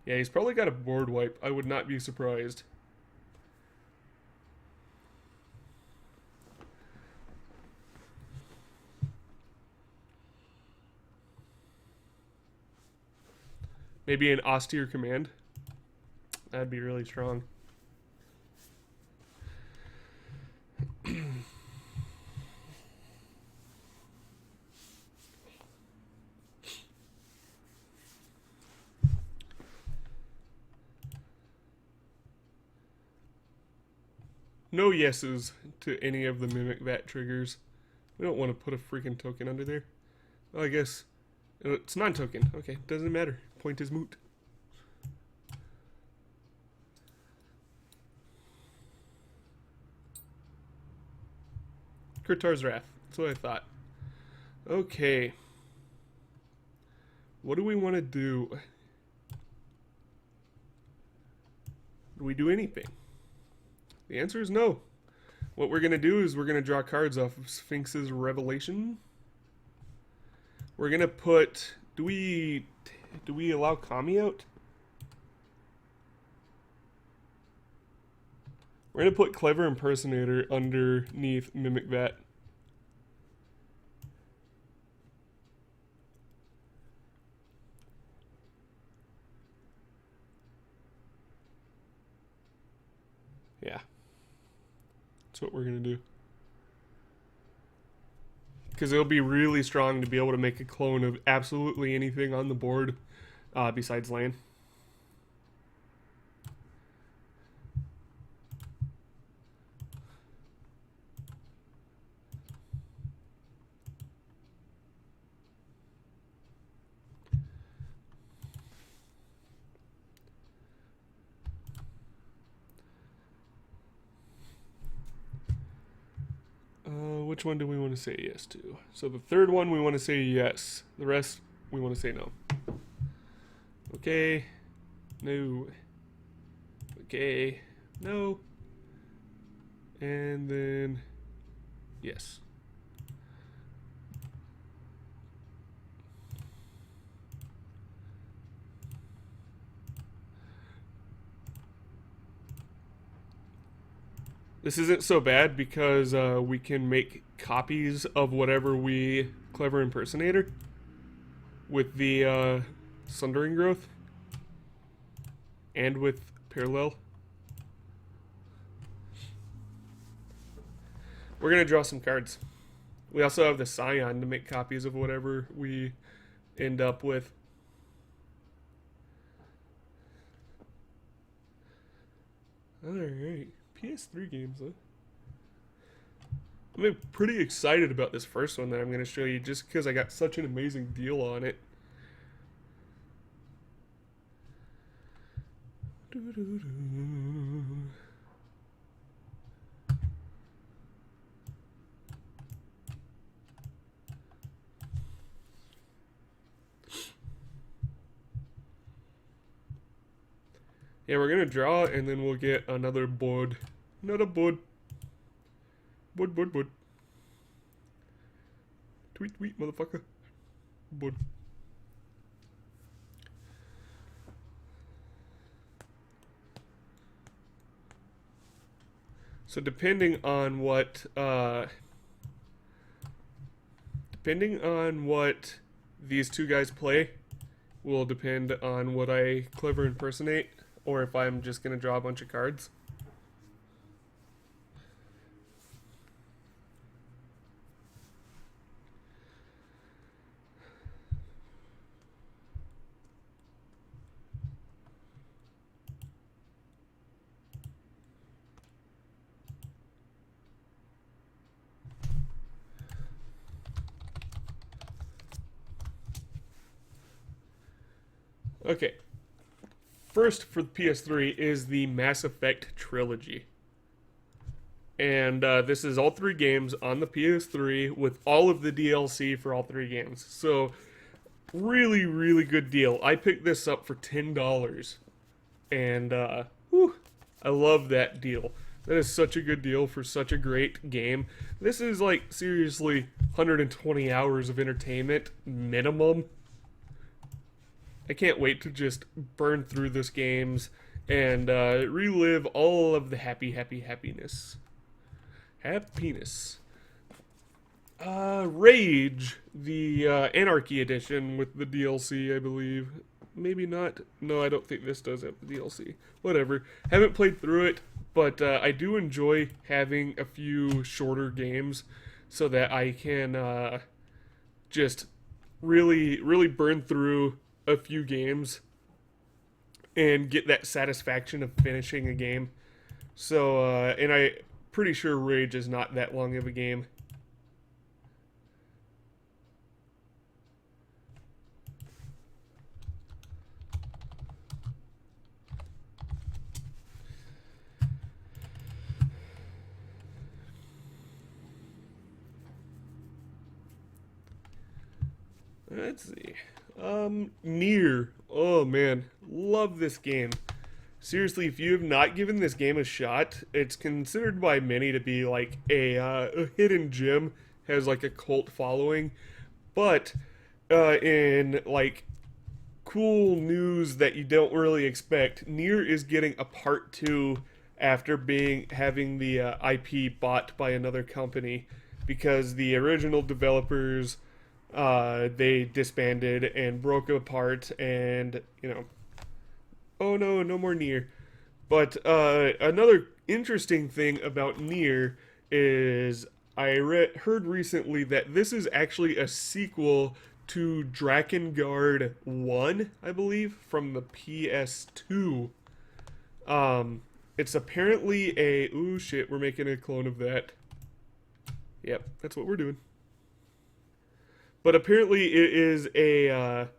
Yeah, he's probably got a board wipe. I would not be surprised. Maybe an austere command. That'd be really strong. no yeses to any of the Mimic Vat triggers. We don't want to put a freaking token under there. Well, I guess it's non-token. Okay, doesn't matter. Point is moot. Kurtar's Wrath. That's what I thought. Okay. What do we want to do? Do we do anything? The answer is no. What we're going to do is we're going to draw cards off of Sphinx's Revelation. We're going to put... Do we allow Kami out? We're going to put Clever Impersonator underneath Mimic Vat. Yeah. That's what we're going to do. Because it'll be really strong to be able to make a clone of absolutely anything on the board besides land. Which one do we want to say yes to? So the third one we want to say yes. The rest we want to say no. Okay. No. Okay. No. And then yes. This isn't so bad because we can make copies of whatever we Clever Impersonator with the Sundering Growth and with Parallel. We're going to draw some cards. We also have the Scion to make copies of whatever we end up with. Alright. PS3 games, huh? I'm pretty excited about this first one that I'm going to show you just because I got such an amazing deal on it. Yeah, we're going to draw and then we'll get another board. Another board. Board. Tweet, motherfucker. Board. So depending on what these two guys play will depend on what I Clever Impersonate, or if I'm just going to draw a bunch of cards. Okay. First for the PS3 is the Mass Effect trilogy. And this is all three games on the PS3 with all of the DLC for all three games. So, really, really good deal. I picked this up for $10. And, whew, I love that deal. That is such a good deal for such a great game. This is like, seriously, 120 hours of entertainment minimum. I can't wait to just burn through this games and relive all of the happiness. Rage, the Anarchy edition with the DLC, I believe. Maybe not. No, I don't think this does have the DLC. Whatever. Haven't played through it, but I do enjoy having a few shorter games so that I can just really burn through a few games and get that satisfaction of finishing a game. So, and I pretty sure Rage is not that long of a game. Let's see. Nier. Oh man, love this game. Seriously, if you have not given this game a shot, it's considered by many to be like a hidden gem, has like a cult following. But in like cool news that you don't really expect, Nier is getting a part 2 after having the IP bought by another company because the original developers they disbanded and broke apart, and oh no, no more Nier. But another interesting thing about Nier is heard recently that this is actually a sequel to Drakengard 1, I believe, from the PS2. It's apparently a... Ooh, shit, we're making a clone of that. Yep, that's what we're doing. But apparently it is a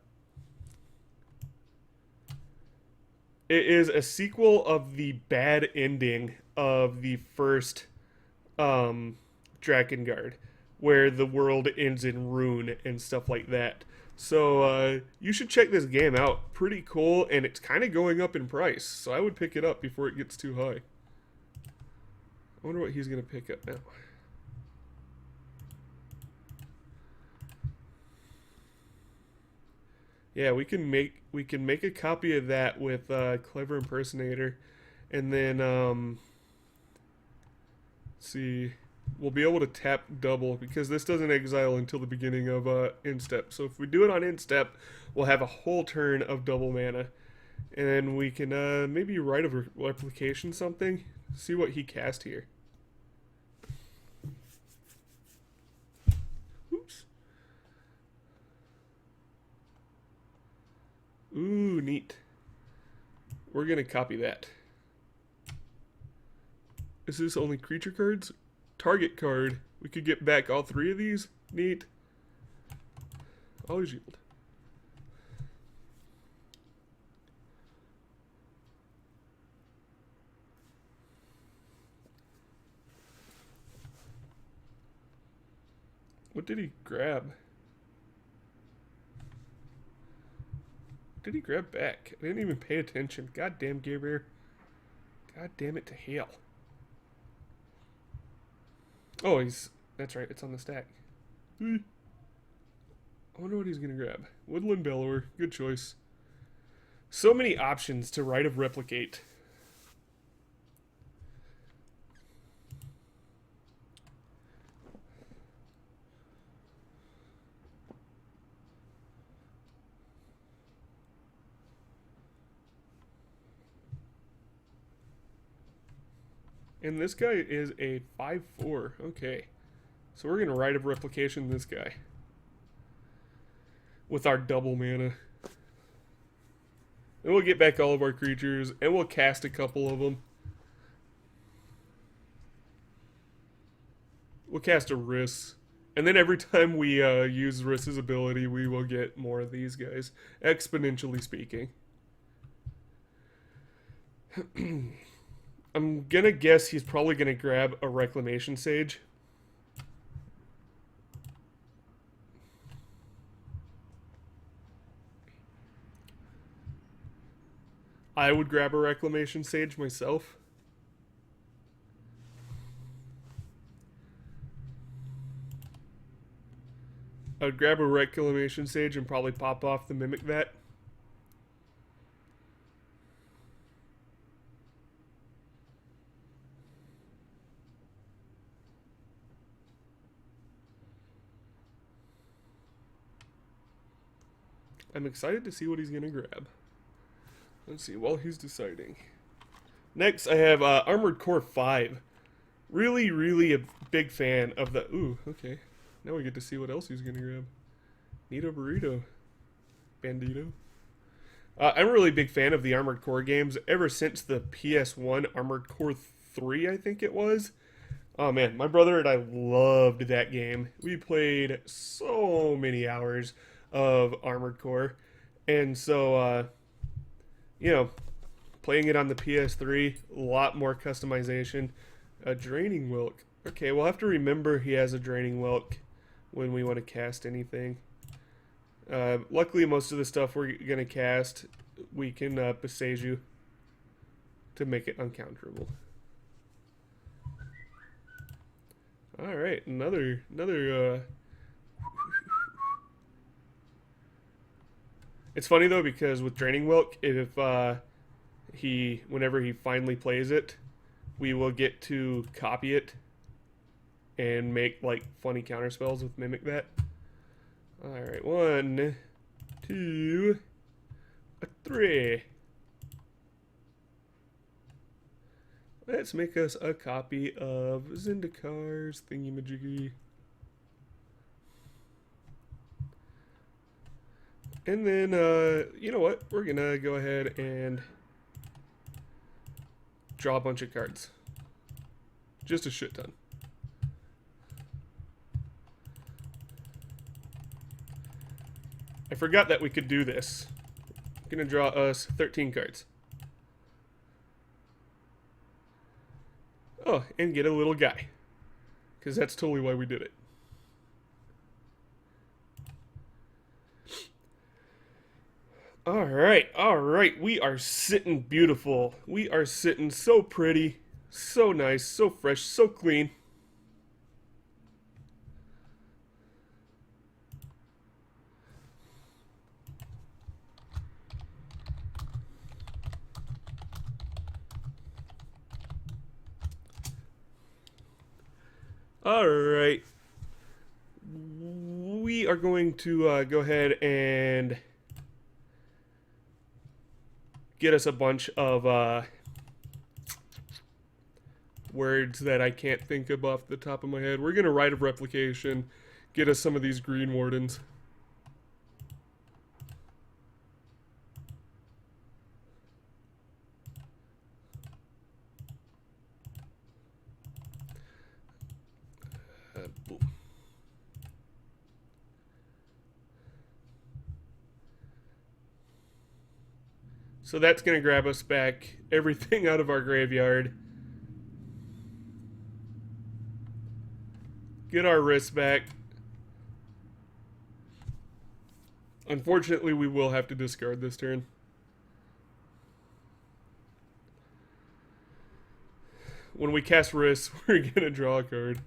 sequel of the bad ending of the first Drakengard, where the world ends in ruin and stuff like that. So you should check this game out. Pretty cool, and it's kind of going up in price. So I would pick it up before it gets too high. I wonder what he's going to pick up now. Yeah, we can make a copy of that with Clever Impersonator, and then let's see, we'll be able to tap double because this doesn't exile until the beginning of instep. So if we do it on instep, we'll have a whole turn of double mana, and then we can maybe write a replication something. See what he cast here. Oops. Ooh, neat. We're gonna copy that. Is this only creature cards? Target card. We could get back all 3 of these. Neat. Always yield. What did he grab? Did he grab back? I didn't even pay attention. God damn, Gabriel. God damn it to hell. Oh, that's right, it's on the stack. I wonder what he's gonna grab. Woodland Bellower, good choice. So many options to Rite of Replicate. And this guy is a 5/4. Okay. So we're going to Rite of Replication this guy. With our double mana. And we'll get back all of our creatures. And we'll cast a couple of them. We'll cast a Riss. And then every time we use Riss's ability, we will get more of these guys. Exponentially speaking. I'm gonna guess he's probably gonna grab a Reclamation Sage. I would grab a Reclamation Sage myself. I would grab a Reclamation Sage and probably pop off the Mimic Vat. I'm excited to see what he's going to grab. Let's see, while he's deciding. Next, I have Armored Core 5. Really, really a big fan of the... Ooh, okay. Now we get to see what else he's going to grab. Nito Burrito. Bandito. I'm a really big fan of the Armored Core games. Ever since the PS1 Armored Core 3, I think it was. Oh man, my brother and I loved that game. We played so many hours of Armored Core. And so, you know, playing it on the PS3, a lot more customization. A draining Wilk. Okay, we'll have to remember he has a draining Wilk when we want to cast anything. Luckily, most of the stuff we're going to cast, we can besiege you to make it uncounterable. All right, another. It's funny though because with draining Wilk, if whenever he finally plays it, we will get to copy it and make like funny counter spells with mimic that. All right, 1, 2, 3. Let's make us a copy of Zindakar's thingy-majiggy. And then, you know what? We're gonna go ahead and draw a bunch of cards. Just a shit ton. I forgot that we could do this. I'm gonna draw us 13 cards. Oh, and get a little guy. Because that's totally why we did it. Alright. We are sitting beautiful. We are sitting so pretty, so nice, so fresh, so clean. Alright. We are going to go ahead and get us a bunch of words that I can't think of off the top of my head. We're going to Rite of Replication, get us some of these Green Wardens. So that's going to grab us back everything out of our graveyard. Get our wrists back. Unfortunately, we will have to discard this turn. When we cast wrists, we're going to draw a card.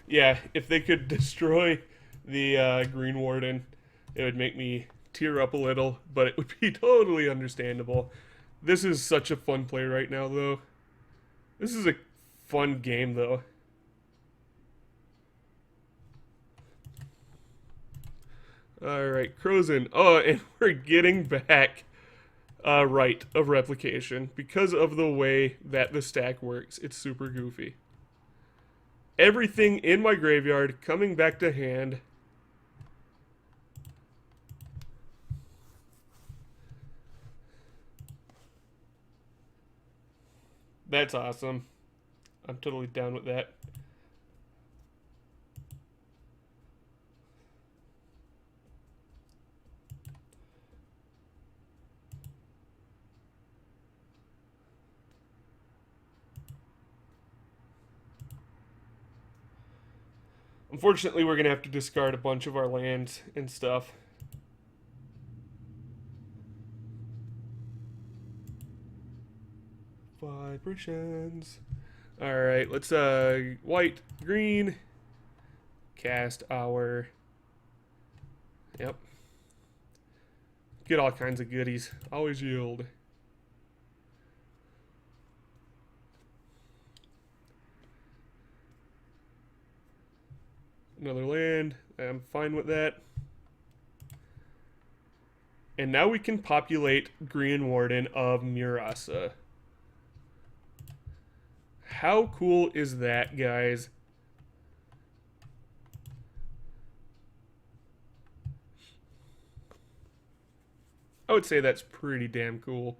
Yeah, if they could destroy the Green Warden, it would make me tear up a little, but it would be totally understandable. This is such a fun play right now, though. This is a fun game, though. Alright, Crozen. Oh, and we're getting back Rite of Replication. Because of the way that the stack works, it's super goofy. Everything in my graveyard coming back to hand. That's awesome. I'm totally down with that. Unfortunately, we're going to have to discard a bunch of our lands and stuff. Vibrations. Alright, let's, white, green. Cast our... Yep. Get all kinds of goodies. Always yield. Another land. I'm fine with that. And now we can populate Green Warden of Murasa. How cool is that, guys? I would say that's pretty damn cool.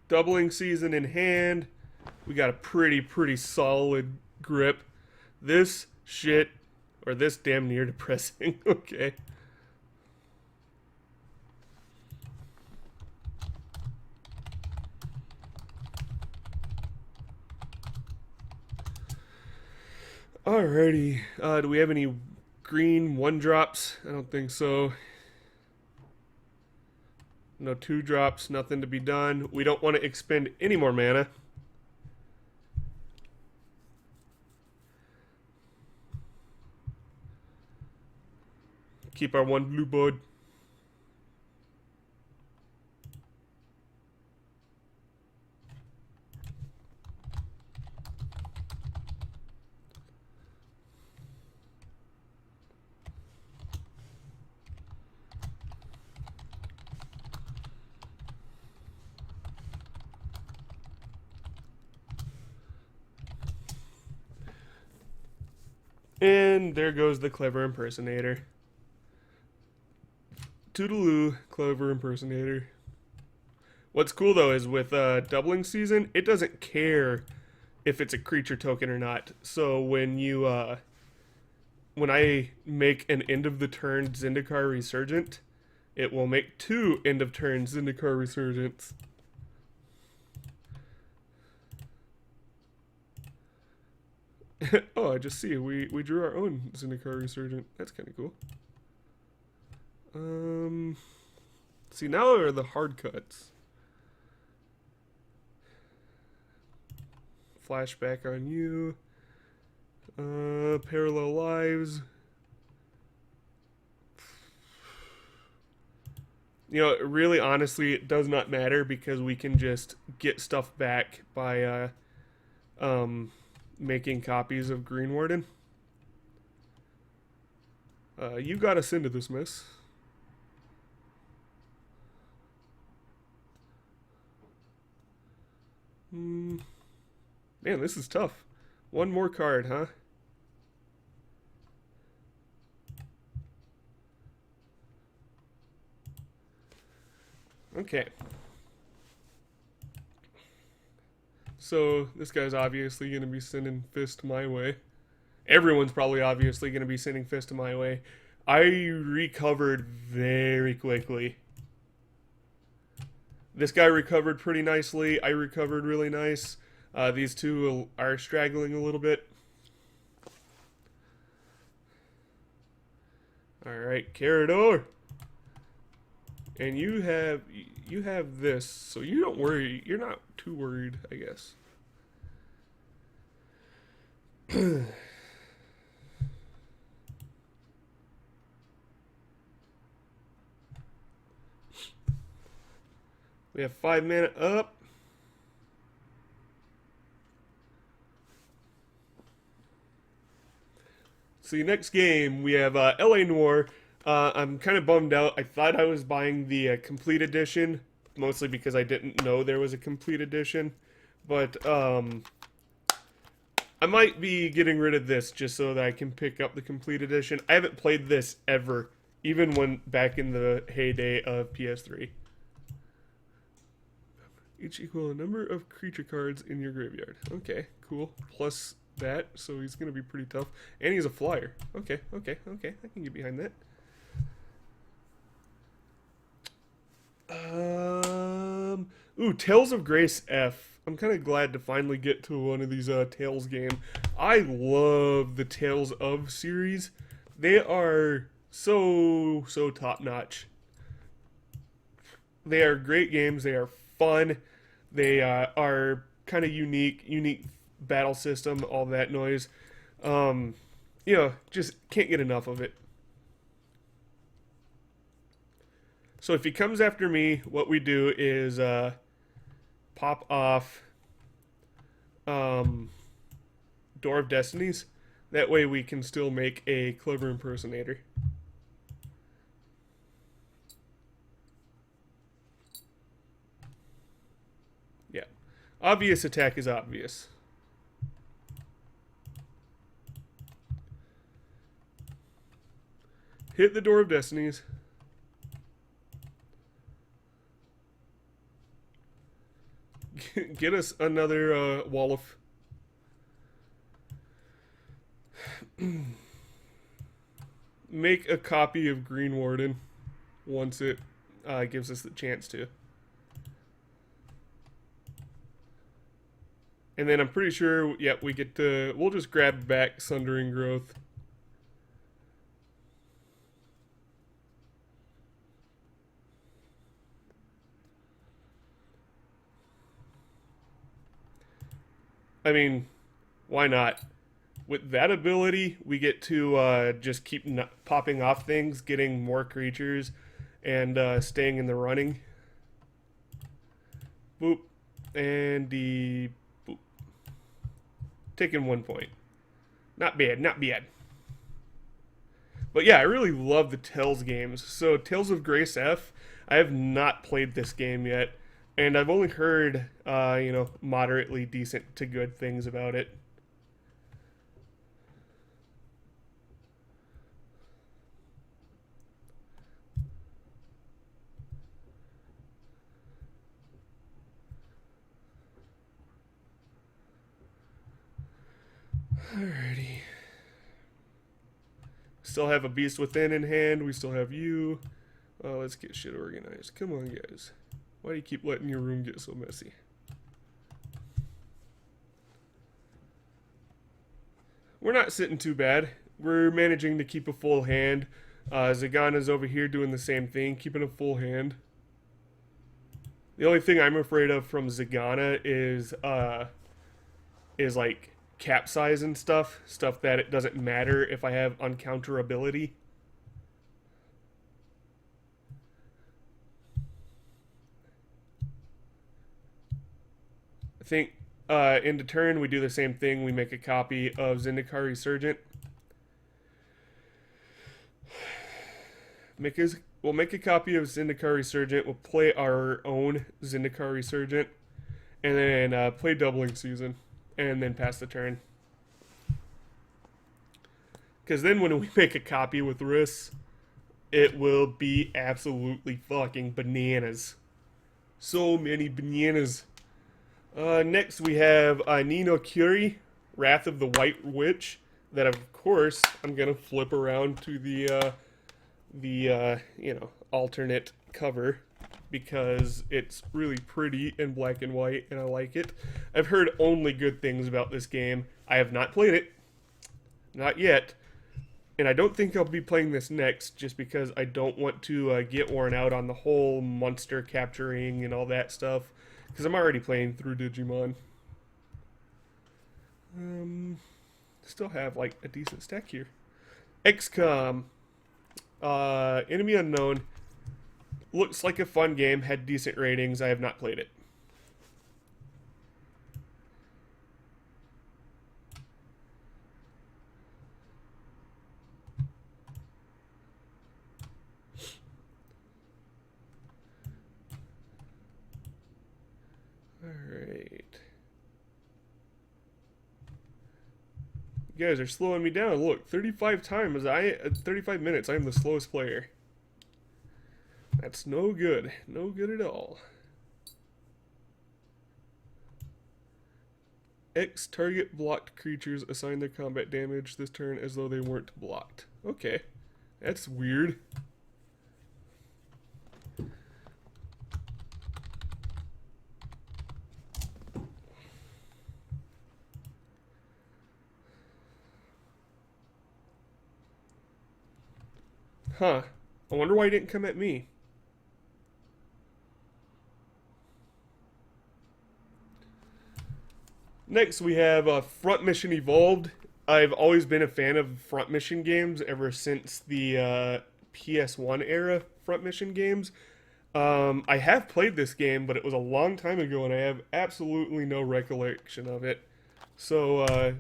Doubling season in hand. We got a pretty solid grip. This shit, or this damn near depressing. Okay. Alrighty. Do we have any green 1-drops? I don't think so. No 2-drops, nothing to be done. We don't want to expend any more mana. Keep our 1 blue bud. And there goes the clever impersonator. Toodaloo, clever impersonator. What's cool though is with doubling season, it doesn't care if it's a creature token or not. So when you when I make an end of the turn Zendikar Resurgent, it will make 2 end of turn Zendikar Resurgents. Oh, I just see we drew our own Zendikar Resurgent. That's kind of cool. See, now are the hard cuts. Flashback on you. Parallel lives. You know, really, honestly, it does not matter because we can just get stuff back by making copies of Green Warden. You got us into this mess. Man, this is tough. 1 more card, huh? Okay. So, this guy's obviously going to be sending Fist my way. Everyone's probably obviously going to be sending Fist my way. I recovered very quickly. This guy recovered pretty nicely. I recovered really nice. These two are straggling a little bit. Alright, Karador. And you have this, so you don't worry. You're not too worried, I guess. We have 5 mana up. See, next game we have LA Noir. I'm kind of bummed out. I thought I was buying the complete edition, mostly because I didn't know there was a complete edition. But I might be getting rid of this just so that I can pick up the complete edition. I haven't played this ever, even when back in the heyday of PS3. Each equal a number of creature cards in your graveyard. Okay, cool. Plus that, so he's going to be pretty tough. And he's a flyer. Okay. I can get behind that. Ooh, Tales of Grace F. I'm kind of glad to finally get to one of these Tales game. I love the Tales of series. They are so top notch. They are great games. They are fun. They are kind of unique battle system, all that noise. Just can't get enough of it. So if he comes after me, what we do is pop off Door of Destinies. That way we can still make a clever impersonator. Yeah. Obvious attack is obvious. Hit the Door of Destinies. Get us another Wolof. Make a copy of Green Warden once it gives us the chance to. And then I'm pretty sure, yeah, we get to, we'll just grab back Sundering Growth. I mean, why not? With that ability, we get to just keep popping off things, getting more creatures, and staying in the running. Boop. And the boop. Taking 1 point. Not bad, not bad. But yeah, I really love the Tales games. So Tales of Grace F, I have not played this game yet. And I've only heard, you know, moderately decent to good things about it. Alrighty. Still have a Beast Within in hand. We still have you. Let's get shit organized. Come on, guys. Why do you keep letting your room get so messy? We're not sitting too bad. We're managing to keep a full hand. Zegana's over here doing the same thing, keeping a full hand. The only thing I'm afraid of from Zegana is like capsize and stuff that it doesn't matter if I have uncounterability. I think into turn we do the same thing. We make a copy of Zendikar Resurgent. We'll make a copy of Zendikar Resurgent. We'll play our own Zendikar Resurgent, and then play Doubling Season, and then pass the turn. Because then when we make a copy with Riss, it will be absolutely fucking bananas. So many bananas. Next we have Ni no Kuri, Wrath of the White Witch, that of course I'm gonna flip around to the you know, alternate cover because it's really pretty in black and white and I like it. I've heard only good things about this game. I have not played it, not yet, and I don't think I'll be playing this next just because I don't want to get worn out on the whole monster capturing and all that stuff. Because I'm already playing through Digimon. Still have like a decent stack here. XCOM. Enemy Unknown. Looks like a fun game. Had decent ratings. I have not played it. Alright. You guys are slowing me down. Look, 35 minutes, I am the slowest player. That's no good. No good at all. X target blocked creatures assign their combat damage this turn as though they weren't blocked. Okay. That's weird. Huh. I wonder why he didn't come at me. Next we have Front Mission Evolved. I've always been a fan of Front Mission games ever since the PS1 era Front Mission games. I have played this game, but it was a long time ago and I have absolutely no recollection of it. So,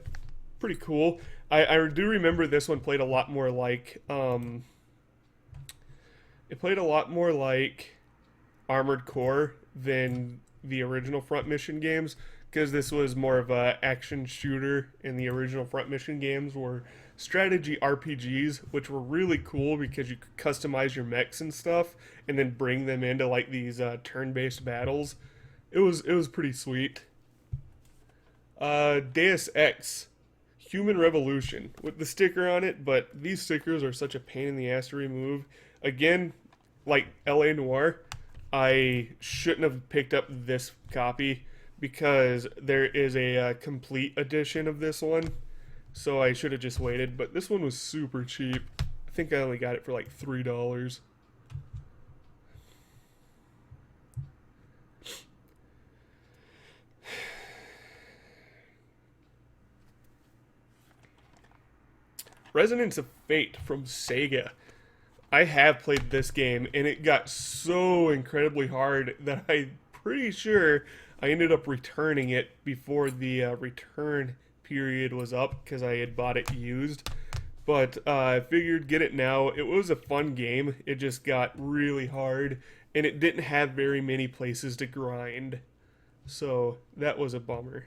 pretty cool. I do remember this one played a lot more like... It played a lot more like Armored Core than the original Front Mission games, because this was more of a action shooter, and the original Front Mission games were strategy RPGs, which were really cool because you could customize your mechs and stuff, and then bring them into like these turn-based battles. It was pretty sweet. Deus Ex, Human Revolution with the sticker on it, but these stickers are such a pain in the ass to remove. Again, like LA Noir, I shouldn't have picked up this copy because there is a complete edition of this one, so I should have just waited. But this one was super cheap. I think I only got it for like $3. Resonance of Fate from Sega. I have played this game, and it got so incredibly hard that I'm pretty sure I ended up returning it before the return period was up because I had bought it used. But I figured get it now. It was a fun game. It just got really hard, and it didn't have very many places to grind. So that was a bummer.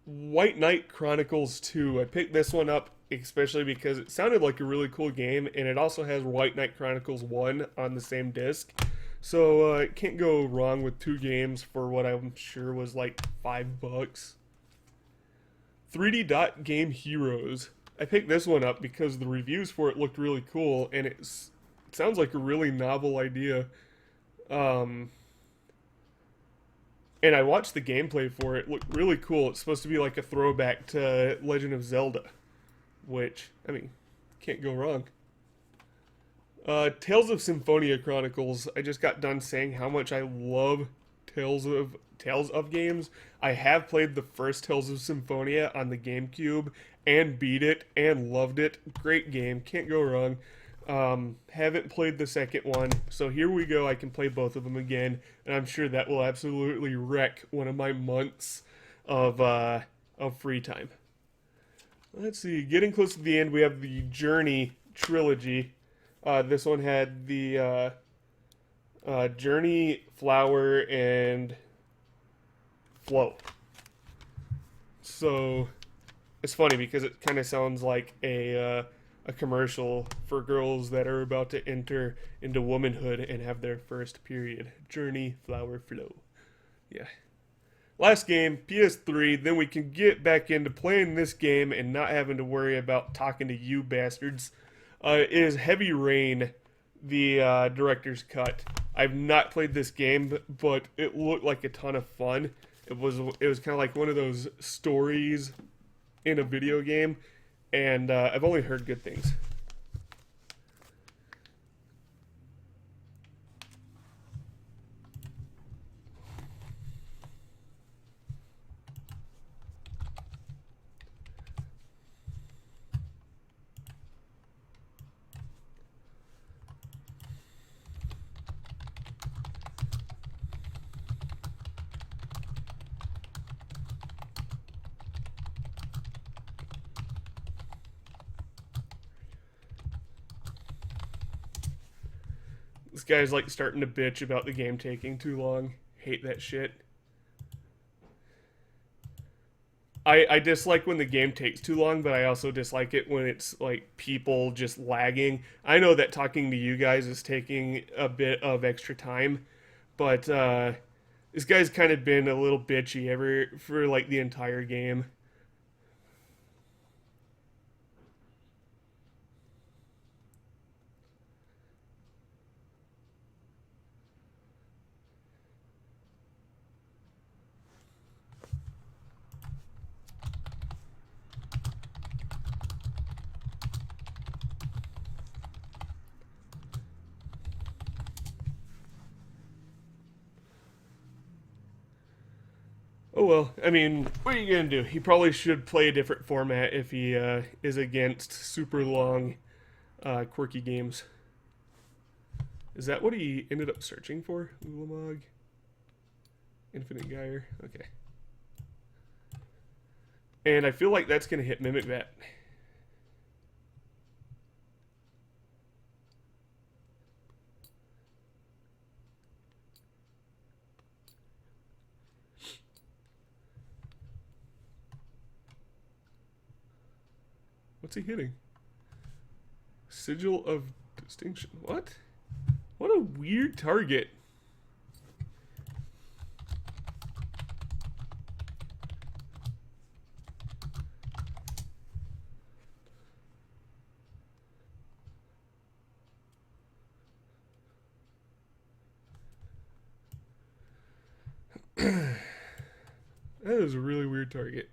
White Knight Chronicles 2. I picked this one up especially because it sounded like a really cool game, and it also has White Knight Chronicles 1 on the same disc. So it can't go wrong with two games for what I'm sure was like $5. 3D Dot Game Heroes. I picked this one up because the reviews for it looked really cool, and it sounds like a really novel idea. Um, and I watched the gameplay for it. It looked really cool. It's supposed to be like a throwback to Legend of Zelda, which, I mean, can't go wrong. Tales of Symphonia Chronicles. I just got done saying how much I love Tales of games. I have played the first Tales of Symphonia on the GameCube and beat it and loved it. Great game, can't go wrong. Haven't played the second one, so here we go. I can play both of them again, and I'm sure that will absolutely wreck one of my months of free time. Let's see, getting close to the end, we have the Journey trilogy. This one had the Journey, Flower, and Flow. So it's funny because it kind of sounds like a commercial for girls that are about to enter into womanhood and have their first period. Journey, Flower, Flow. Yeah. Last game, PS3, then we can get back into playing this game and not having to worry about talking to you bastards. Is Heavy Rain, the director's cut. I've not played this game, but it looked like a ton of fun. It was kind of like one of those stories in a video game, and I've only heard good things. This guy's like starting to bitch about the game taking too long. Hate that shit. I dislike when the game takes too long, but I also dislike it when it's like people just lagging. I know that talking to you guys is taking a bit of extra time, but this guy's kind of been a little bitchy for like the entire game. Oh well, I mean, what are you gonna do? He probably should play a different format if he is against super long, quirky games. Is that what he ended up searching for? Ulamog? Infinite Gyre? Okay. And I feel like that's gonna hit Mimic Bat. What's he hitting? Sigil of Distinction. What? What a weird target. That is a really weird target.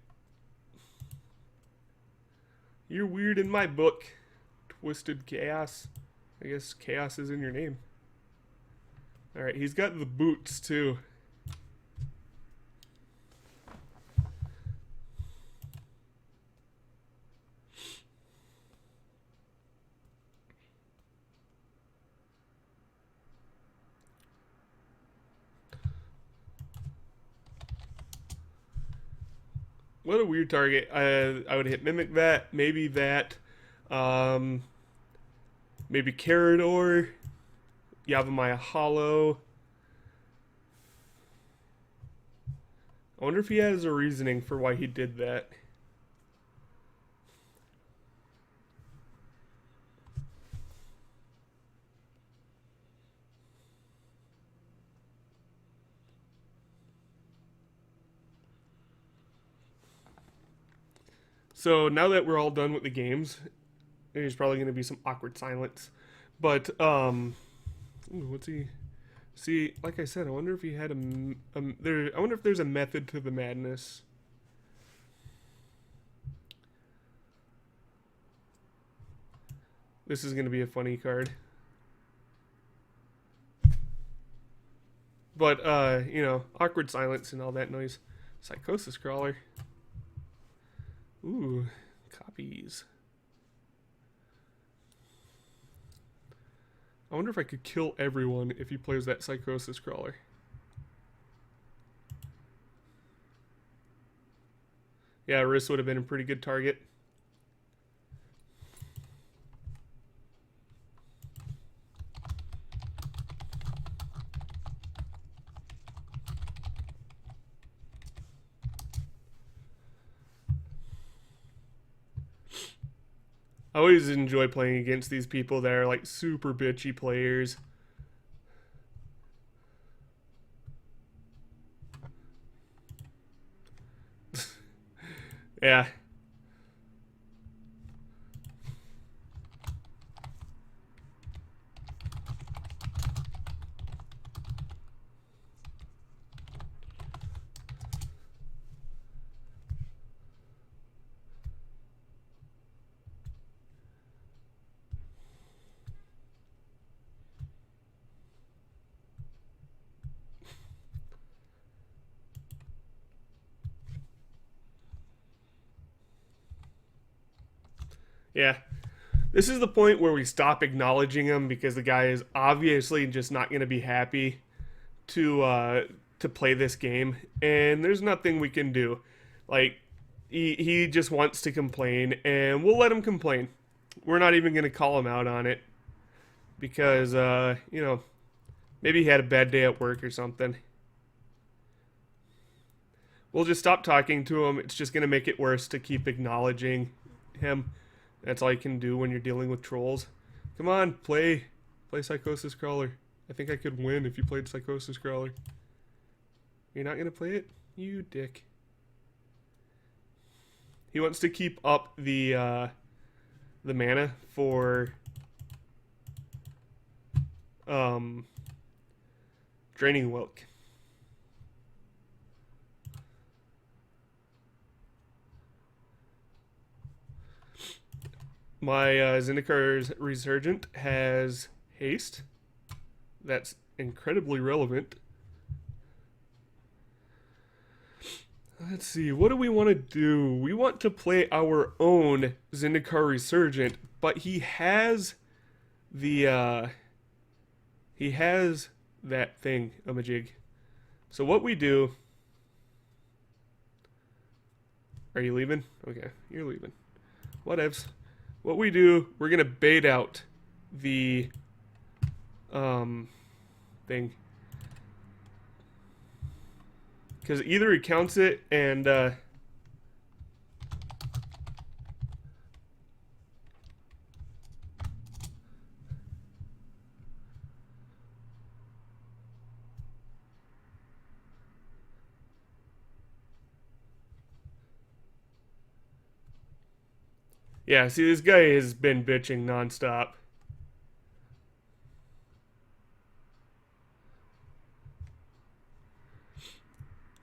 You're weird in my book. Twisted Chaos. I guess chaos is in your name. Alright, he's got the boots too. What a weird target. I would hit Mimic that, maybe that. Maybe Karador. Yavimaya Hollow. I wonder if he has a reasoning for why he did that. So now that we're all done with the games, there's probably going to be some awkward silence. But, ooh, what's he... See, like I said, I wonder if he had I wonder if there's a method to the madness. This is going to be a funny card. But, you know, awkward silence and all that noise. Psychosis Crawler. Ooh, copies. I wonder if I could kill everyone if he plays that Psychosis Crawler. Yeah, Riss would have been a pretty good target. I always enjoy playing against these people that are like super bitchy players. Yeah. Yeah. This is the point where we stop acknowledging him because the guy is obviously just not going to be happy to play this game, and there's nothing we can do. Like, he just wants to complain, and we'll let him complain. We're not even going to call him out on it because, you know, maybe he had a bad day at work or something. We'll just stop talking to him. It's just going to make it worse to keep acknowledging him. That's all you can do when you're dealing with trolls. Come on, play Psychosis Crawler. I think I could win if you played Psychosis Crawler. You're not gonna play it? You dick. He wants to keep up the mana for Draining Wilk. My Zyndakar's Resurgent has haste. That's incredibly relevant. Let's see, what do we want to do? We want to play our own Zendikar Resurgent, but he has the he has that thing, Amajig. So what we do... Are you leaving? Okay, you're leaving. Whatevs. What we do, we're gonna bait out the thing. Because either he counts it and Yeah, see, this guy has been bitching nonstop.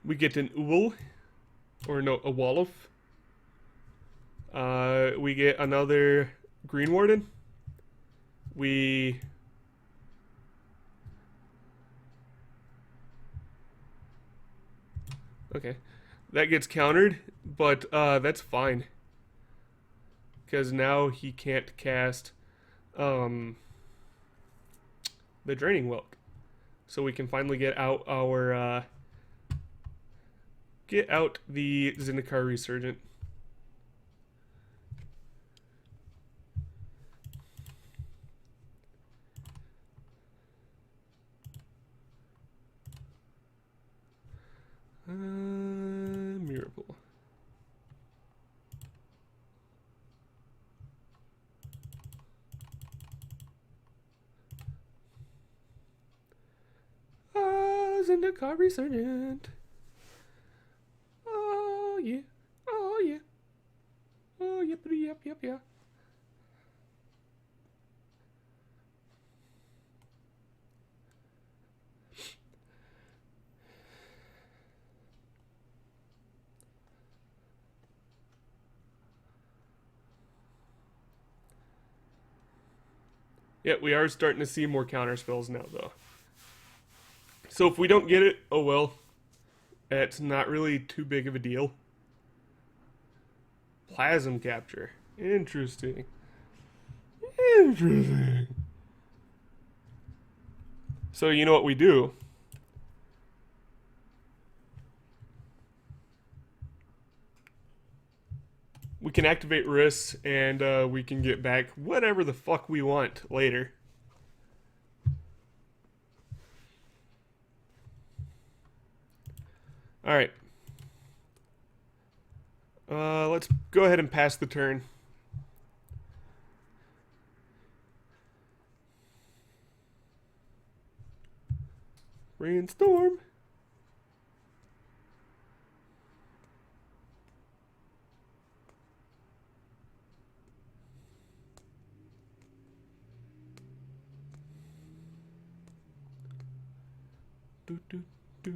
We get an Uul, or no, a Wolof. We get another Green Warden. We okay, that gets countered, but that's fine because now he can't cast um, the Draining Welk, so we can finally get out our get out the Zendikar Resurgent. Miracle. Zendikar Resurgent. Oh yeah. Oh yeah. Oh yep yep yep yeah. Yeah, we are starting to see more counter spells now, though. So if we don't get it, oh well. It's not really too big of a deal. Plasm capture. Interesting. Interesting. So you know what we do? We can activate risks and we can get back whatever the fuck we want later. Alright. Let's go ahead and pass the turn. Rainstorm. Do do do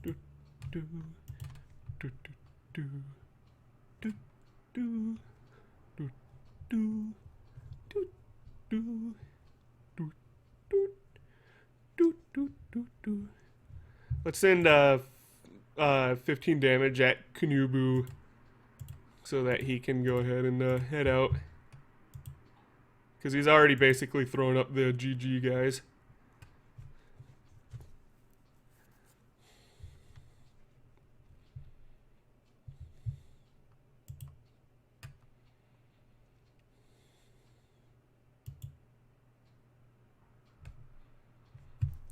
do do do do do do do do do do do do do do do do. Let's send 15 damage at Kanubu so that he can go ahead and head out. Because he's already basically thrown up the GG guys.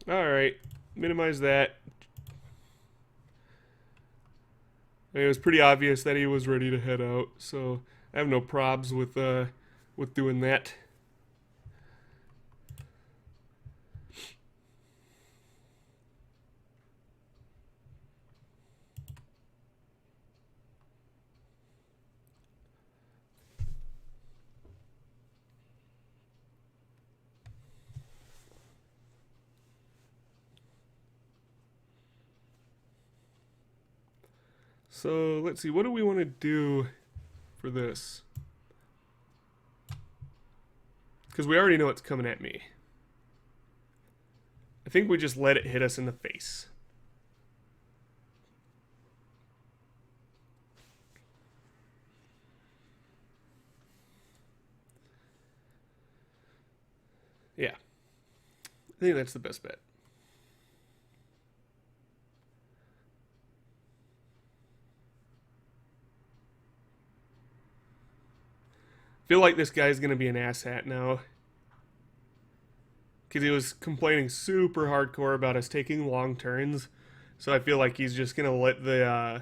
Alright, minimize that. It was pretty obvious that he was ready to head out, so I have no probs with doing that. So let's see, what do we want to do for this? Because we already know it's coming at me. I think we just let it hit us in the face. Yeah. I think that's the best bet. Feel like this guy's gonna be an asshat now. Because he was complaining super hardcore about us taking long turns. So I feel like he's just gonna let the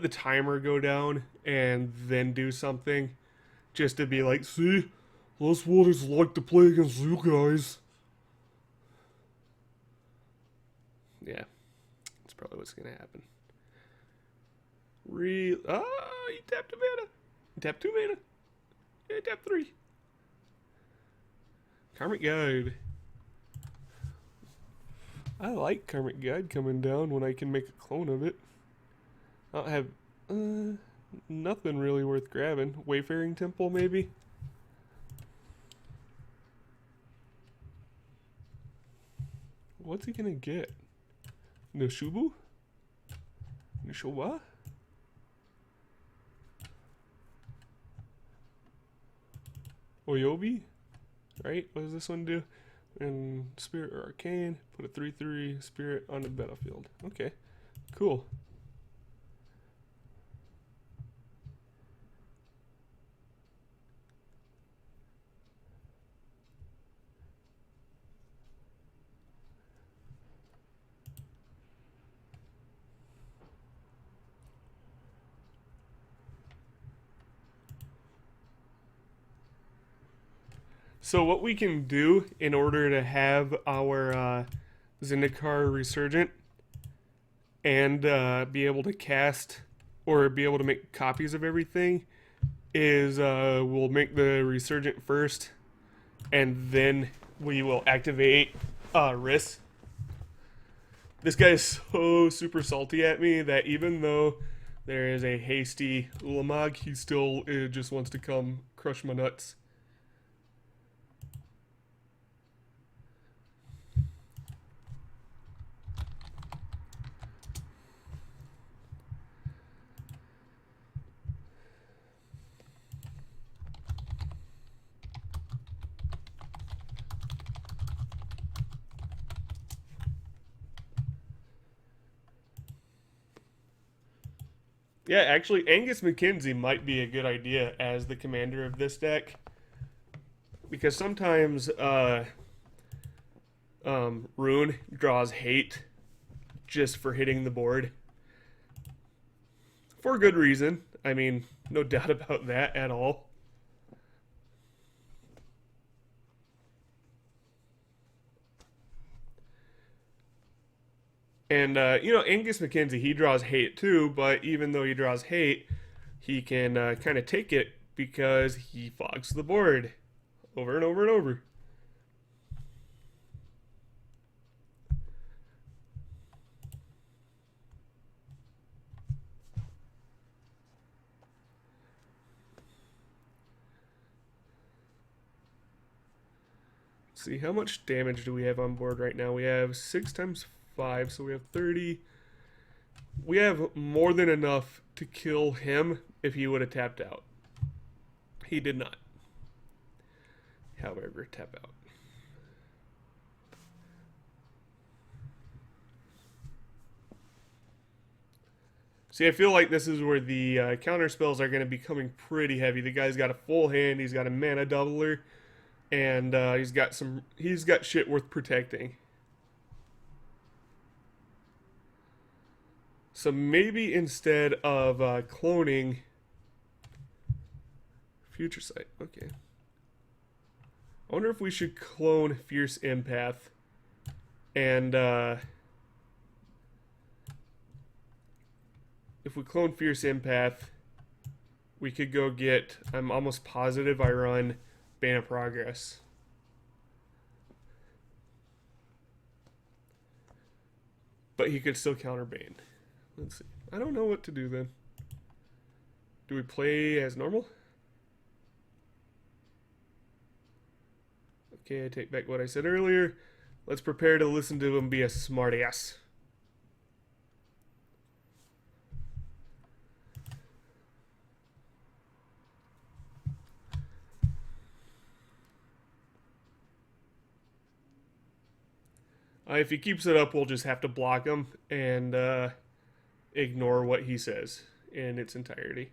timer go down and then do something. Just to be like, see, that's what it's like to play against you guys. Yeah, that's probably what's gonna happen. He tapped a mana. He tapped 2 mana. Yeah, tap 3. Karmic Guide. I like Karmic Guide coming down when I can make a clone of it. I don't have nothing really worth grabbing. Wayfaring Temple, maybe? What's he gonna get? Noshubu? Nishowa? Oyobi? Right? What does this one do? And Spirit or Arcane. Put a 3/3 Spirit on the battlefield. Okay. Cool. So what we can do in order to have our Zendikar Resurgent and be able to cast or be able to make copies of everything is we'll make the Resurgent first and then we will activate Riss. This guy is so super salty at me that even though there is a hasty Ulamog, he still just wants to come crush my nuts. Yeah, actually, Angus McKenzie might be a good idea as the commander of this deck. Because sometimes Rune draws hate just for hitting the board. For good reason. I mean, no doubt about that at all. And, Angus McKenzie, he draws hate too, but even though he draws hate, he can kind of take it because he fogs the board over and over and over. Let's see, how much damage do we have on board right now? We have 6 times 5, so we have 30. We have more than enough to kill him if he would have tapped out. He did not. However, tap out. See, I feel like this is where the counter spells are going to be coming pretty heavy. The guy's got a full hand. He's got a mana doubler, and he's got shit worth protecting. So maybe instead of cloning Future Sight, okay. I wonder if we should clone Fierce Empath and if we clone Fierce Empath, we could go get, I'm almost positive I run Bane of Progress. But he could still counter Bane. Let's see. I don't know what to do then. Do we play as normal? Okay, I take back what I said earlier. Let's prepare to listen to him be a smartass. If he keeps it up, we'll just have to block him and ignore what he says in its entirety.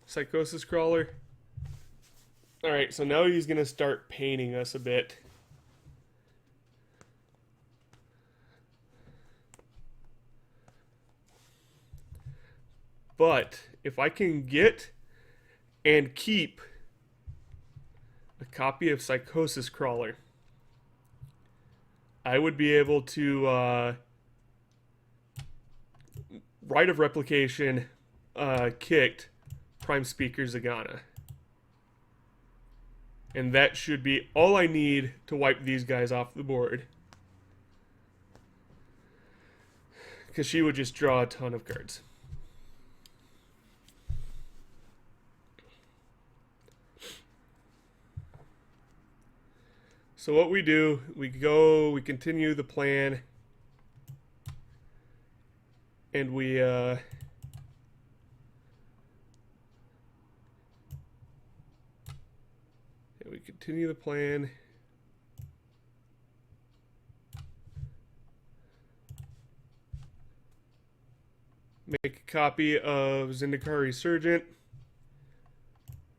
Psychosis Crawler. Alright, so now he's going to start painting us a bit. But if I can get and keep a copy of Psychosis Crawler, I would be able to Right of Replication kicked Prime Speaker Zegana. And that should be all I need to wipe these guys off the board. Because she would just draw a ton of cards. So what we do, we continue the plan, and we continue the plan. Make a copy of Zendikar Resurgent.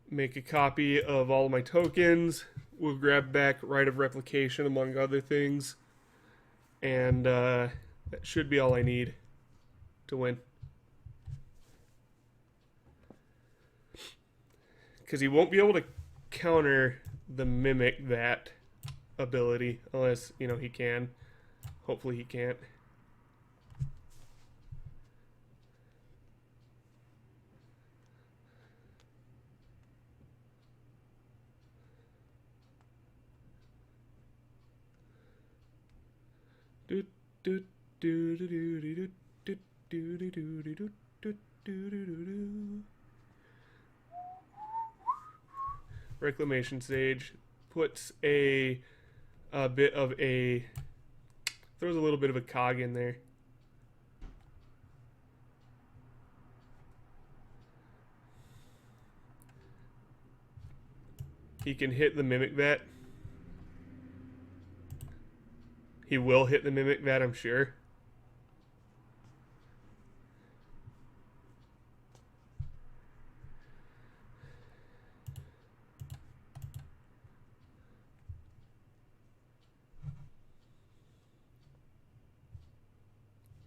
Make a copy of all my tokens. We'll grab back Right of Replication, among other things. And that should be all I need to win. Because he won't be able to counter the Mimic that ability. Unless, you know, he can. Hopefully he can't. Reclamation Sage puts a bit of a, throws a little bit of a cog in there. He can hit the Mimic Vat. He will hit the Mimic Vat, I'm sure.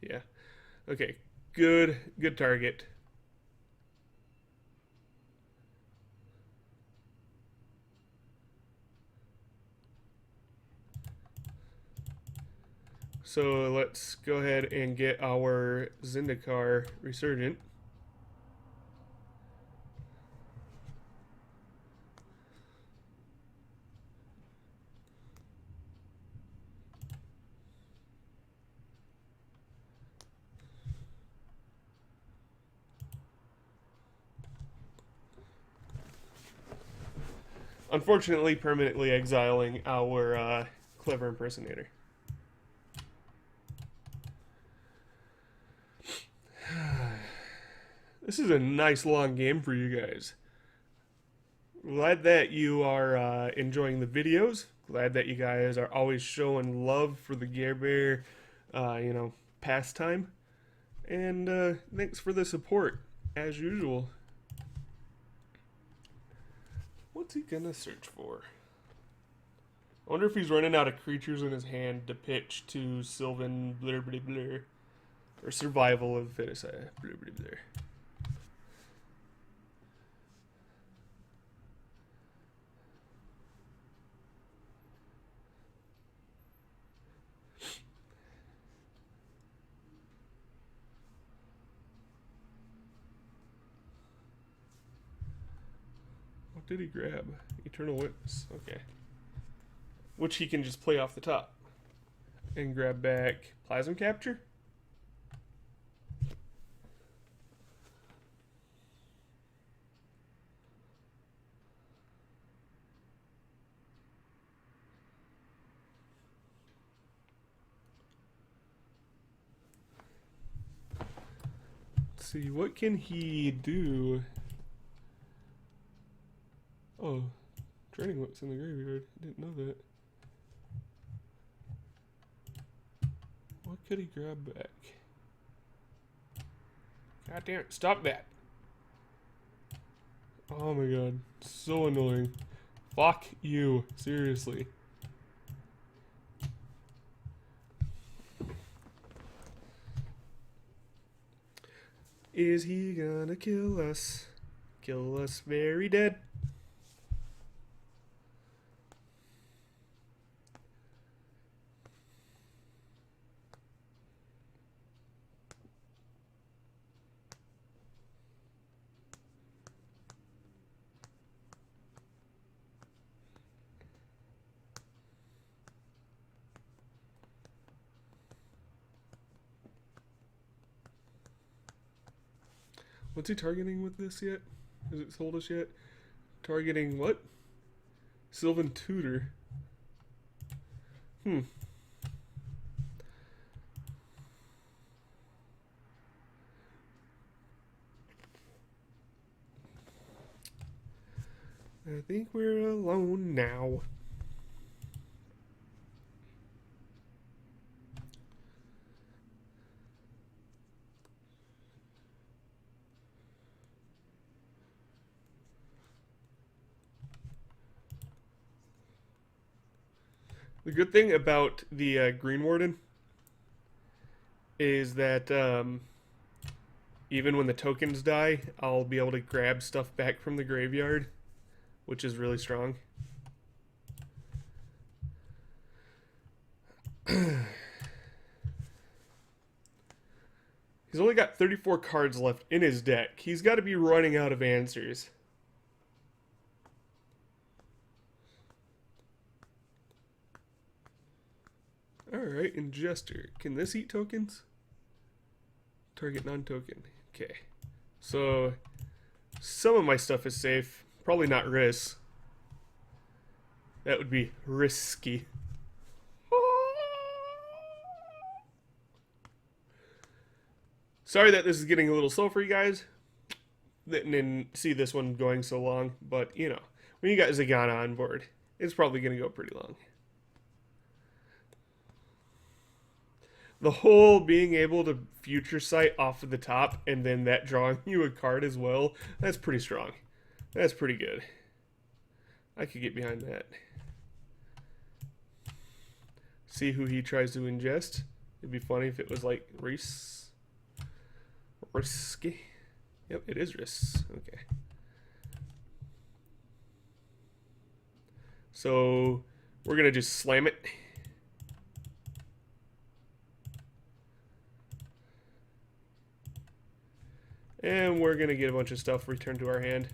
Yeah. Okay. Good target. So let's go ahead and get our Zendikar Resurgent. Unfortunately, permanently exiling our Clever Impersonator. This is a nice long game for you guys. Glad that you are enjoying the videos. Glad that you guys are always showing love for the Gear Bear, pastime. And thanks for the support, as usual. What's he gonna search for? I wonder if he's running out of creatures in his hand to pitch to Sylvan Blur Blur Blur. Or Survival of the Fittest. Blur Blur Blur. What did he grab? Eternal Witness. Okay. Which he can just play off the top. And grab back Plasm Capture. Let's see, what can he do? Oh, Training Whip's in the graveyard. Didn't know that. What could he grab back? God damn it, stop that. Oh my god, so annoying. Fuck you, seriously. Is he gonna kill us? Kill us very dead. What's he targeting with this yet? Has it sold us yet? Targeting what? Sylvan Tutor. I think we're alone now. The good thing about the Green Warden is that even when the tokens die, I'll be able to grab stuff back from the graveyard, which is really strong. He's only got 34 cards left in his deck. He's got to be running out of answers. Alright, Ingester. Can this eat tokens? Target non-token. Okay. So, some of my stuff is safe. Probably not Riss. That would be risky. Sorry that this is getting a little slow for you guys. Didn't see this one going so long. But, you know, when you got Zegana on board, it's probably going to go pretty long. The whole being able to future sight off of the top and then that drawing you a card as well, that's pretty strong. That's pretty good. I could get behind that. See who he tries to ingest. It'd be funny if it was like Reese. Risky. Yep, it is Riss. Okay. So we're gonna just slam it. And we're going to get a bunch of stuff returned to our hand.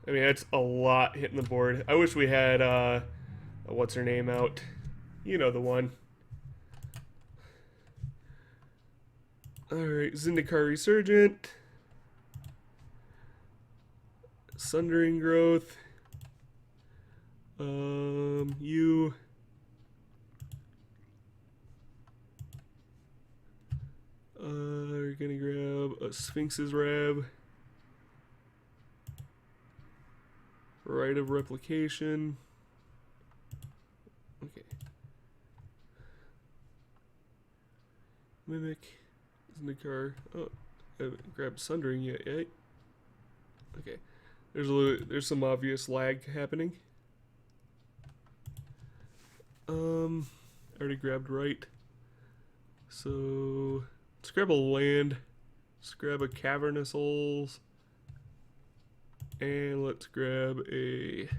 I mean, that's a lot hitting the board. I wish we had, what's her name out? You know the one. Alright, Zendikar Resurgent. Sundering Growth. You. We're gonna grab a Sphinx's Rab. Rite of Replication. Okay. Mimic. Zendikar. Oh, I haven't grabbed Sundering yet, right? Okay. There's some obvious lag happening. I already grabbed right. So let's grab a land. Let's grab a Cavernous Souls. And let's grab a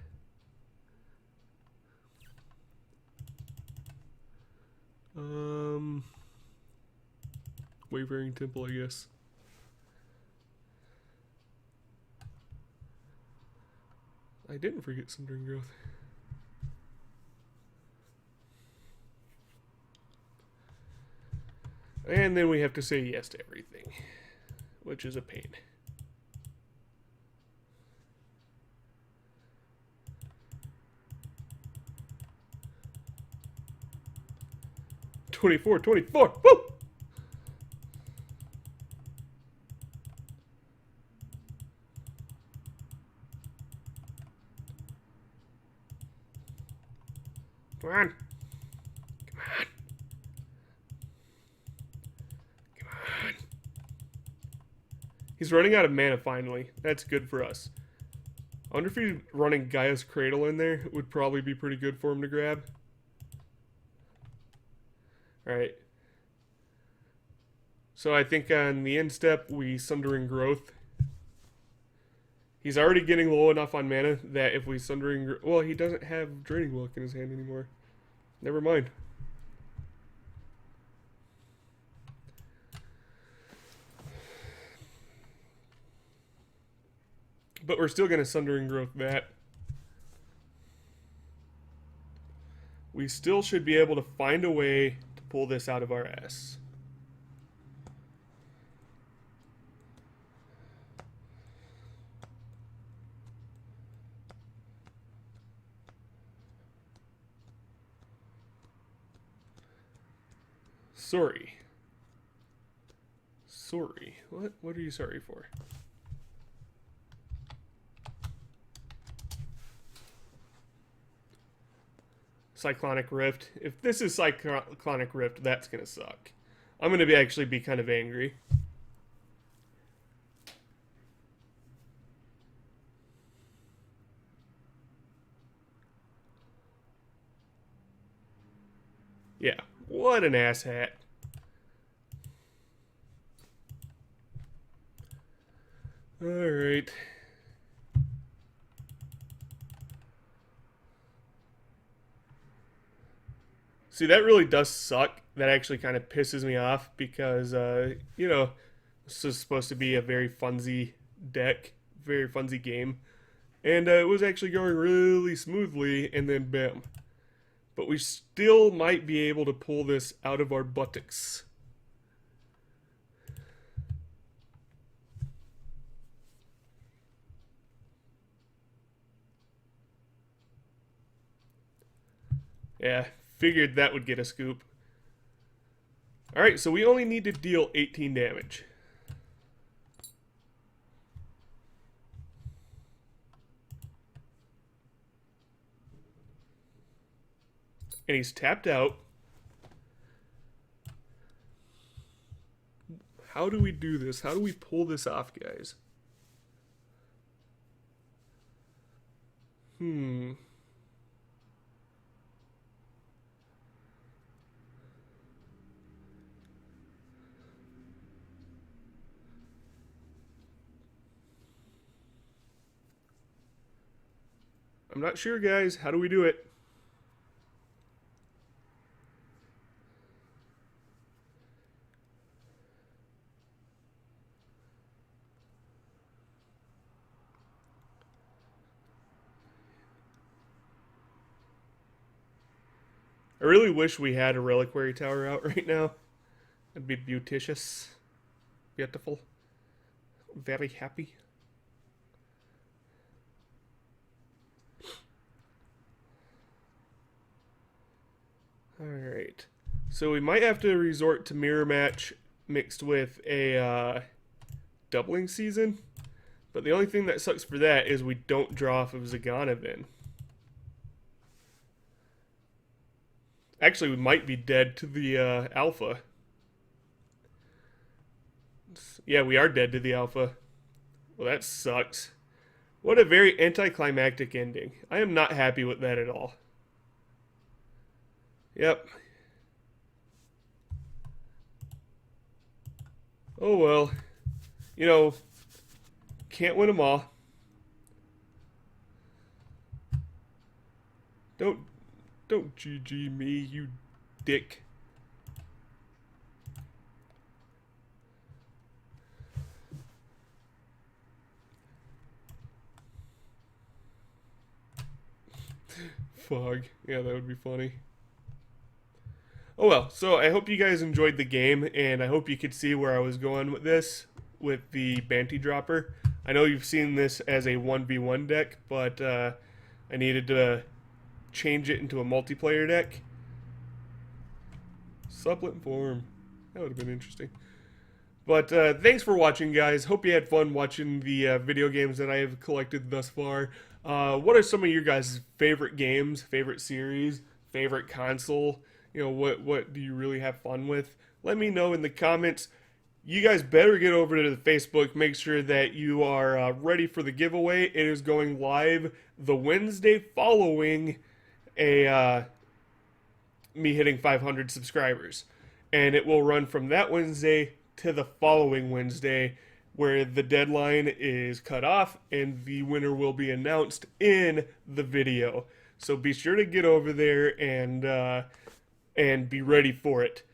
Wavering Temple, I guess. I didn't forget Sundering Growth. And then we have to say yes to everything, which is a pain. '24, 24, woo! Come on. Come on. Come on. He's running out of mana finally. That's good for us. I wonder if he's running Gaia's Cradle in there. It would probably be pretty good for him to grab. Alright. So I think on the end step, we Sundering Growth. He's already getting low enough on mana that if we Sundering... Well, he doesn't have Draining Wilk in his hand anymore. Never mind. But we're still going to Sundering Growth that. We still should be able to find a way to pull this out of our ass. Sorry. Sorry. What? What are you sorry for? Cyclonic Rift. If this is Cyclonic Rift, that's gonna suck. I'm gonna actually be kind of angry. Yeah, what an asshat. Alright. See, that really does suck. That actually kind of pisses me off because, you know, this is supposed to be a very funsy deck, very funsy game. And it was actually going really smoothly, and then bam. But we still might be able to pull this out of our buttocks. Yeah, figured that would get a scoop. Alright, so we only need to deal 18 damage. And he's tapped out. How do we do this? How do we pull this off, guys? I'm not sure, guys. How do we do it? I really wish we had a Reliquary Tower out right now. That'd be beauticious. Beautiful. Very happy. Alright. So we might have to resort to Mirror Match mixed with a doubling season. But the only thing that sucks for that is we don't draw off of Zegana Vin. Actually, we might be dead to the alpha. Yeah, we are dead to the alpha. Well, that sucks. What a very anticlimactic ending. I am not happy with that at all. Yep. Oh well. You know, can't win them all. Don't GG me, you dick. Fog. Yeah, that would be funny. Oh well, so I hope you guys enjoyed the game, and I hope you could see where I was going with this, with the Banty Dropper. I know you've seen this as a 1v1 deck, but I needed to change it into a multiplayer deck. Supplement form. That would have been interesting. But thanks for watching, guys. Hope you had fun watching the video games that I have collected thus far. What are some of your guys' favorite games, favorite series, favorite console? You know, what do you really have fun with? Let me know in the comments. you guys better get over to the Facebook. Make sure that you are ready for the giveaway. It is going live the Wednesday following a me hitting 500 subscribers, and it will run from that Wednesday to the following Wednesday, where the deadline is cut off and the winner will be announced in the video. So be sure to get over there and be ready for it.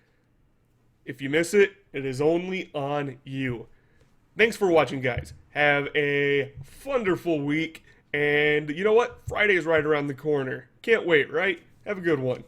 If you miss it, it is only on you. Thanks for watching, guys. Have a wonderful week. And you know what? Friday is right around the corner. Can't wait, right? Have a good one.